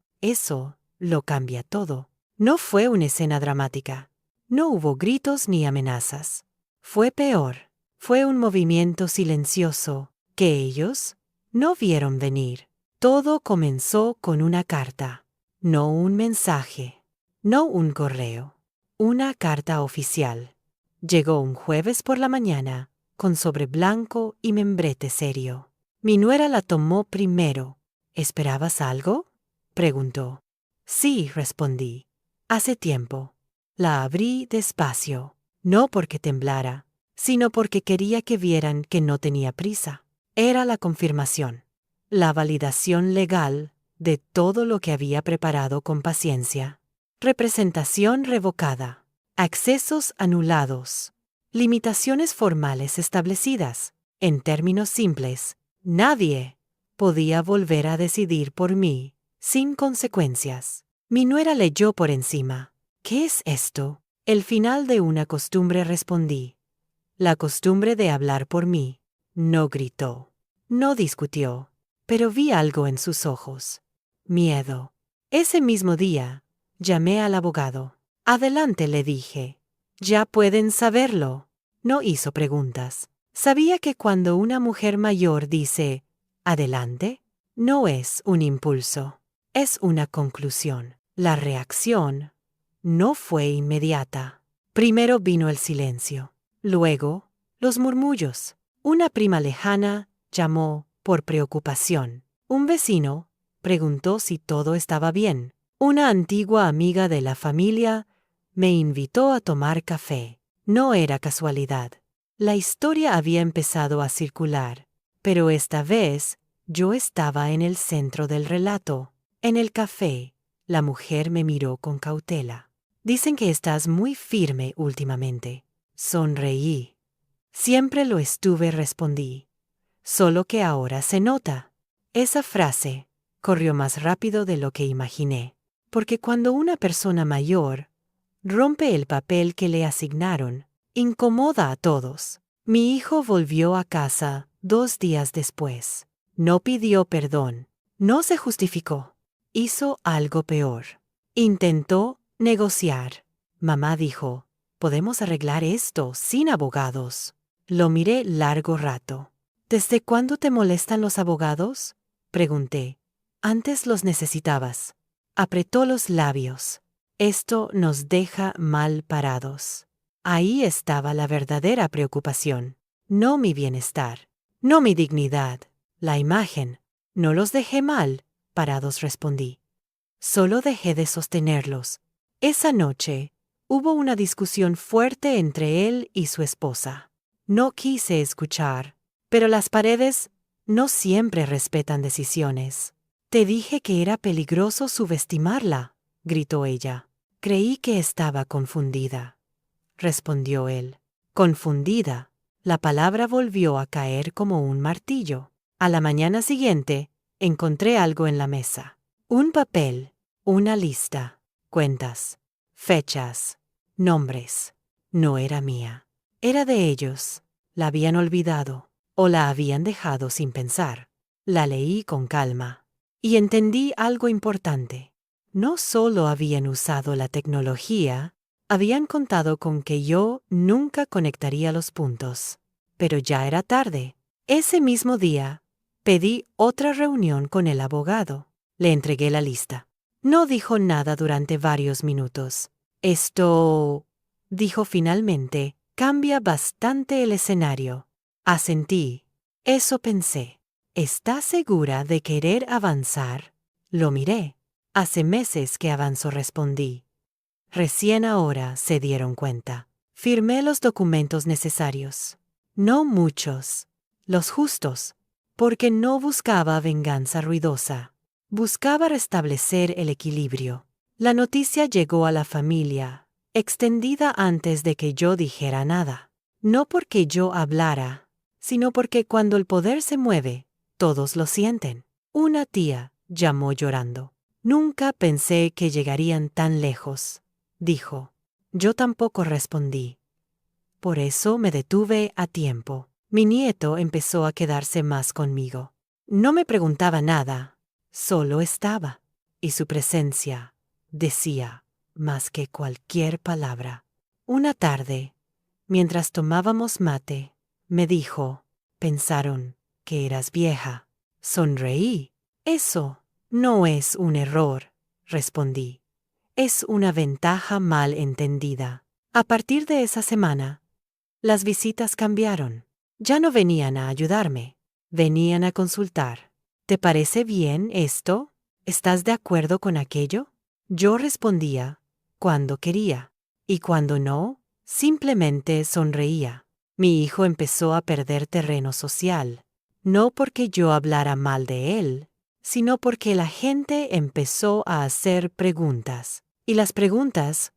S1: lo cambia todo. No fue una escena dramática. No hubo gritos ni amenazas. Fue peor. Fue un movimiento silencioso que ellos no vieron venir. Todo comenzó con una carta. No un mensaje, no un correo, una carta oficial. Llegó un jueves por la mañana, con sobre blanco y membrete serio. Mi nuera la tomó primero. ¿Esperabas algo? Preguntó. Sí, respondí. Hace tiempo. La abrí despacio, no porque temblara, sino porque quería que vieran que no tenía prisa. Era la confirmación, la validación legal de todo lo que había preparado con paciencia. Representación revocada. Accesos anulados. Limitaciones formales establecidas. En términos simples, nadie podía volver a decidir por mí, sin consecuencias. Mi nuera leyó por encima. ¿Qué es esto? El final de una costumbre, respondí. La costumbre de hablar por mí. No gritó. No discutió. Pero vi algo en sus ojos. Miedo. Ese mismo día, llamé al abogado. Adelante, le dije. Ya pueden saberlo. No hizo preguntas. Sabía que cuando una mujer mayor dice, adelante, no es un impulso, es una conclusión. La reacción no fue inmediata. Primero vino el silencio. Luego, los murmullos. Una prima lejana llamó por preocupación. Un vecino preguntó si todo estaba bien. Una antigua amiga de la familia me invitó a tomar café. No era casualidad. La historia había empezado a circular, pero esta vez yo estaba en el centro del relato. En el café, la mujer me miró con cautela. Dicen que estás muy firme últimamente. Sonreí. Siempre lo estuve, respondí. Solo que ahora se nota. Esa frase corrió más rápido de lo que imaginé, porque cuando una persona mayor rompe el papel que le asignaron, incomoda a todos. Mi hijo volvió a casa 2 días después. No pidió perdón. No se justificó. Hizo algo peor. Intentó negociar. Mamá dijo, podemos arreglar esto sin abogados. Lo miré largo rato. ¿Desde cuándo te molestan los abogados? Pregunté. Antes los necesitabas. Apretó los labios. Esto nos deja mal parados. Ahí estaba la verdadera preocupación. No mi bienestar, no mi dignidad, la imagen. No los dejé mal parados, respondí. Solo dejé de sostenerlos. Esa noche hubo una discusión fuerte entre él y su esposa. No quise escuchar, pero las paredes no siempre respetan decisiones. Te dije que era peligroso subestimarla, gritó ella. Creí que estaba confundida, respondió él. Confundida. La palabra volvió a caer como un martillo. A la mañana siguiente, encontré algo en la mesa. Un papel, una lista, cuentas, fechas, nombres. No era mía. Era de ellos. La habían olvidado o la habían dejado sin pensar. La leí con calma y entendí algo importante. No solo habían usado la tecnología, habían contado con que yo nunca conectaría los puntos. Pero ya era tarde. Ese mismo día, pedí otra reunión con el abogado. Le entregué la lista. No dijo nada durante varios minutos. Esto, dijo finalmente, cambia bastante el escenario. Asentí. Eso pensé. ¿Estás segura de querer avanzar? Lo miré. Hace meses que avanzo, respondí. Recién ahora se dieron cuenta. Firmé los documentos necesarios. No muchos. Los justos. Porque no buscaba venganza ruidosa. Buscaba restablecer el equilibrio. La noticia llegó a la familia, extendida antes de que yo dijera nada. No porque yo hablara, sino porque cuando el poder se mueve, todos lo sienten. Una tía llamó llorando. Nunca pensé que llegarían tan lejos, dijo. Yo tampoco, respondí. Por eso me detuve a tiempo. Mi nieto empezó a quedarse más conmigo. No me preguntaba nada, solo estaba. Y su presencia decía más que cualquier palabra. Una tarde, mientras tomábamos mate, me dijo, pensaron que eras vieja. Sonreí. Eso no es un error, respondí. Es una ventaja mal entendida. A partir de esa semana, las visitas cambiaron. Ya no venían a ayudarme, venían a consultar. ¿Te parece bien esto? ¿Estás de acuerdo con aquello? Yo respondía cuando quería, y cuando no, simplemente sonreía. Mi hijo empezó a perder terreno social, no porque yo hablara mal de él, sino porque la gente empezó a hacer preguntas. Y las preguntas,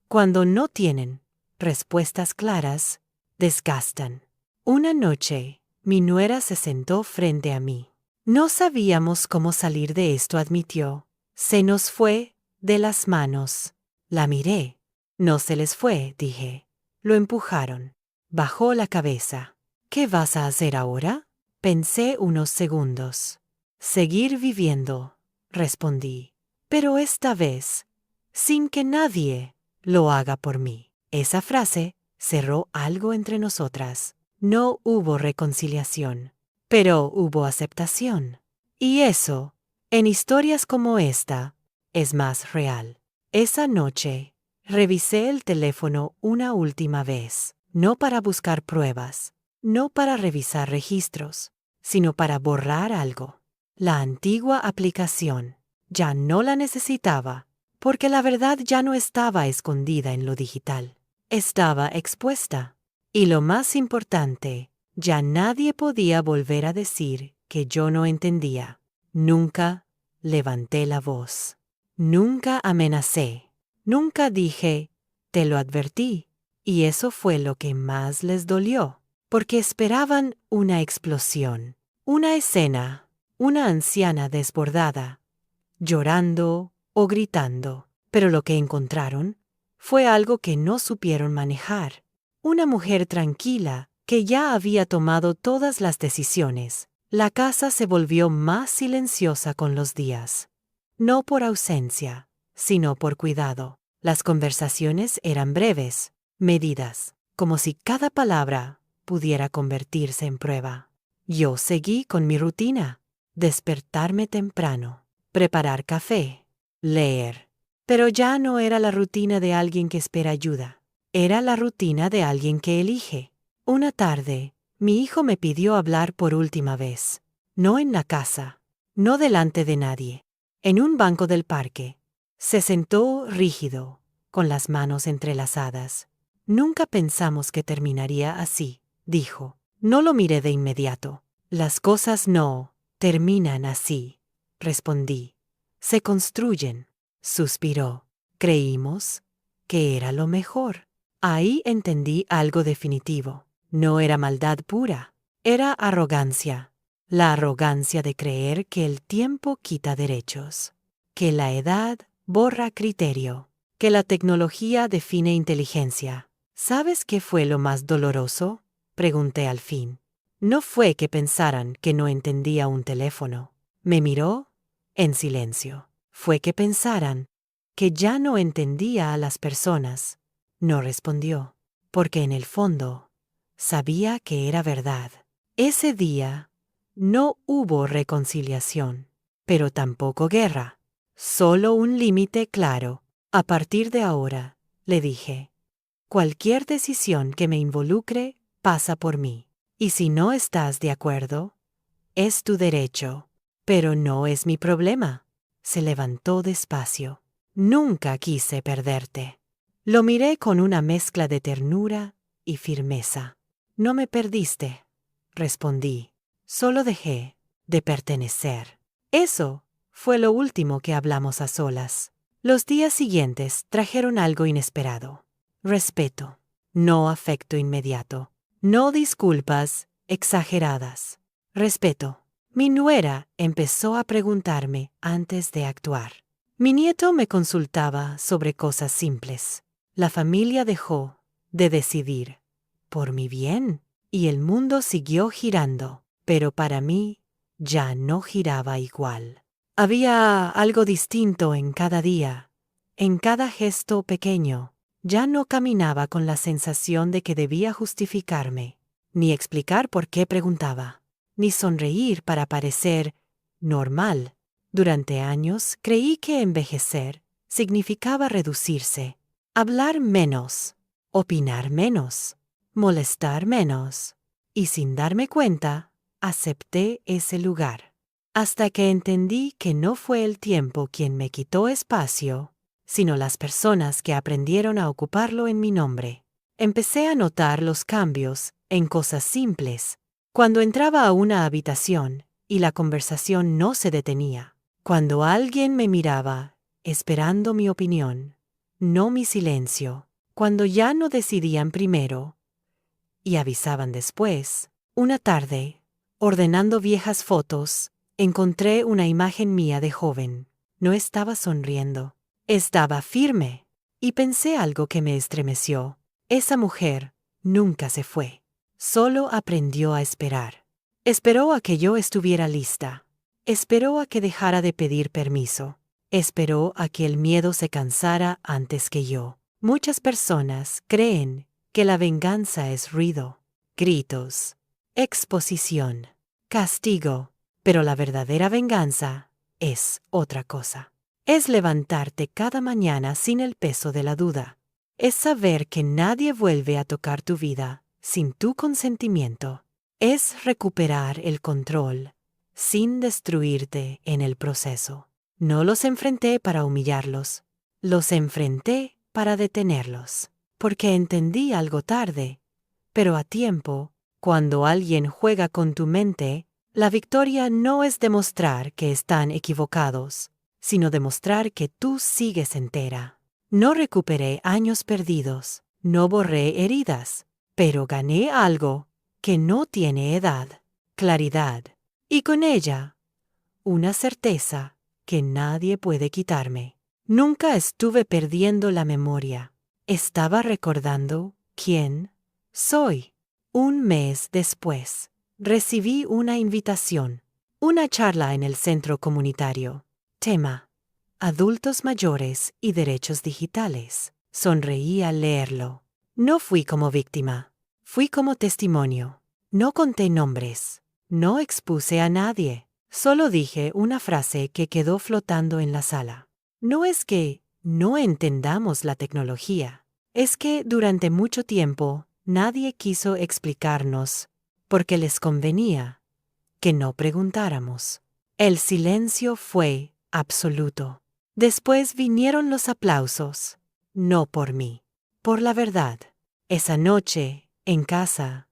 S1: cuando no tienen respuestas claras, desgastan. Una noche, mi nuera se sentó frente a mí. No sabíamos cómo salir de esto, admitió. Se nos fue de las manos. La miré. No se les fue, dije. Lo empujaron. Bajó la cabeza. ¿Qué vas a hacer ahora? Pensé unos segundos. Seguir viviendo, respondí. Pero esta vez, sin que nadie lo haga por mí. Esa frase cerró algo entre nosotras. No hubo reconciliación, pero hubo aceptación. Y eso, en historias como esta, es más real. Esa noche, revisé el teléfono una última vez, no para buscar pruebas, no para revisar registros, sino para borrar algo. La antigua aplicación. Ya no la necesitaba, porque la verdad ya no estaba escondida en lo digital. Estaba expuesta. Y lo más importante, ya nadie podía volver a decir que yo no entendía. Nunca levanté la voz. Nunca amenacé. Nunca dije, te lo advertí. Y eso fue lo que más les dolió, porque esperaban una explosión, una escena, una anciana desbordada, llorando o gritando. Pero lo que encontraron fue algo que no supieron manejar. Una mujer tranquila que ya había tomado todas las decisiones. La casa se volvió más silenciosa con los días. No por ausencia, sino por cuidado. Las conversaciones eran breves, medidas, como si cada palabra pudiera convertirse en prueba. Yo seguí con mi rutina: despertarme temprano, preparar café, leer. Pero ya no era la rutina de alguien que espera ayuda. Era la rutina de alguien que elige. Una tarde, mi hijo me pidió hablar por última vez. No en la casa, no delante de nadie. En un banco del parque. Se sentó rígido, con las manos entrelazadas. Nunca pensamos que terminaría así, dijo. No lo miré de inmediato. Las cosas no terminan así, respondí. Se construyen. Suspiró. Creímos que era lo mejor. Ahí entendí algo definitivo. No era maldad pura, era arrogancia. La arrogancia de creer que el tiempo quita derechos, que la edad borra criterio, que la tecnología define inteligencia. ¿Sabes qué fue lo más doloroso?, pregunté al fin. No fue que pensaran que no entendía un teléfono. Me miró en silencio. Fue que pensaran que ya no entendía a las personas. No respondió, porque en el fondo sabía que era verdad. Ese día no hubo reconciliación, pero tampoco guerra. Solo un límite claro. A partir de ahora, le dije, cualquier decisión que me involucre pasa por mí. Y si no estás de acuerdo, es tu derecho, pero no es mi problema. Se levantó despacio. Nunca quise perderte. Lo miré con una mezcla de ternura y firmeza. No me perdiste, respondí. Solo dejé de pertenecer. Eso fue lo último que hablamos a solas. Los días siguientes trajeron algo inesperado. Respeto, no afecto inmediato. No disculpas exageradas. Respeto. Mi nuera empezó a preguntarme antes de actuar. Mi nieto me consultaba sobre cosas simples. La familia dejó de decidir por mi bien y el mundo siguió girando, pero para mí ya no giraba igual. Había algo distinto en cada día, en cada gesto pequeño. Ya no caminaba con la sensación de que debía justificarme, ni explicar por qué preguntaba, ni sonreír para parecer normal. Durante años creí que envejecer significaba reducirse, hablar menos, opinar menos, molestar menos, y sin darme cuenta, acepté ese lugar. Hasta que entendí que no fue el tiempo quien me quitó espacio, sino las personas que aprendieron a ocuparlo en mi nombre. Empecé a notar los cambios en cosas simples. Cuando entraba a una habitación y la conversación no se detenía. Cuando alguien me miraba, esperando mi opinión, no mi silencio, cuando ya no decidían primero y avisaban después. Una tarde, ordenando viejas fotos, encontré una imagen mía de joven. No estaba sonriendo, estaba firme, y pensé algo que me estremeció. Esa mujer nunca se fue, solo aprendió a esperar. Esperó a que yo estuviera lista, esperó a que dejara de pedir permiso, esperó a que el miedo se cansara antes que yo. Muchas personas creen que la venganza es ruido, gritos, exposición, castigo, pero la verdadera venganza es otra cosa. Es levantarte cada mañana sin el peso de la duda. Es saber que nadie vuelve a tocar tu vida sin tu consentimiento. Es recuperar el control sin destruirte en el proceso. No los enfrenté para humillarlos, los enfrenté para detenerlos, porque entendí algo tarde, pero a tiempo. Cuando alguien juega con tu mente, la victoria no es demostrar que están equivocados, sino demostrar que tú sigues entera. No recuperé años perdidos, no borré heridas, pero gané algo que no tiene edad, claridad, y con ella, una certeza que nadie puede quitarme. Nunca estuve perdiendo la memoria. Estaba recordando quién soy. Un mes después, recibí una invitación, una charla en el centro comunitario. Tema: Adultos mayores y derechos digitales. Sonreí al leerlo. No fui como víctima, fui como testimonio. No conté nombres, no expuse a nadie, solo dije una frase que quedó flotando en la sala. No es que no entendamos la tecnología, es que durante mucho tiempo nadie quiso explicarnos porque les convenía que no preguntáramos. El silencio fue absoluto. Después vinieron los aplausos, no por mí, por la verdad. Esa noche, en casa,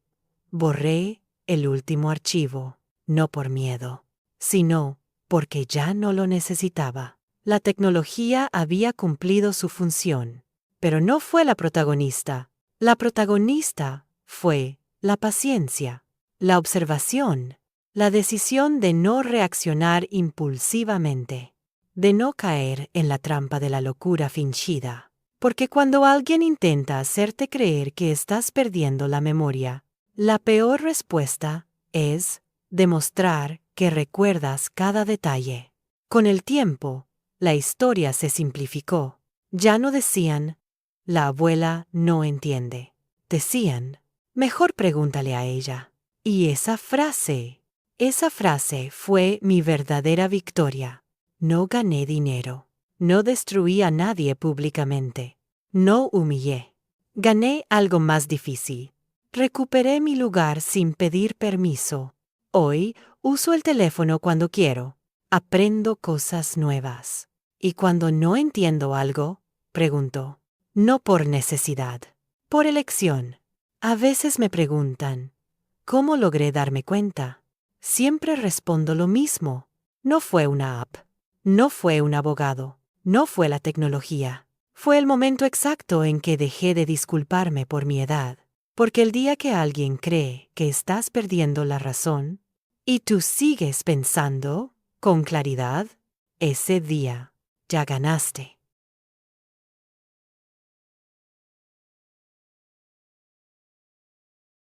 S1: borré el último archivo, no por miedo, sino porque ya no lo necesitaba. La tecnología había cumplido su función, pero no fue la protagonista. La protagonista fue la paciencia, la observación, la decisión de no reaccionar impulsivamente, de no caer en la trampa de la locura fingida. Porque cuando alguien intenta hacerte creer que estás perdiendo la memoria, la peor respuesta es demostrar que recuerdas cada detalle. Con el tiempo, la historia se simplificó. Ya no decían, la abuela no entiende. Decían, mejor pregúntale a ella. Y esa frase fue mi verdadera victoria. No gané dinero. No destruí a nadie públicamente. No humillé. Gané algo más difícil. Recuperé mi lugar sin pedir permiso. Hoy uso el teléfono cuando quiero. Aprendo cosas nuevas. Y cuando no entiendo algo, pregunto. No por necesidad, por elección. A veces me preguntan, ¿cómo logré darme cuenta? Siempre respondo lo mismo. No fue una app. No fue un abogado. No fue la tecnología. Fue el momento exacto en que dejé de disculparme por mi edad. Porque el día que alguien cree que estás perdiendo la razón, y tú sigues pensando con claridad, ese día ya ganaste.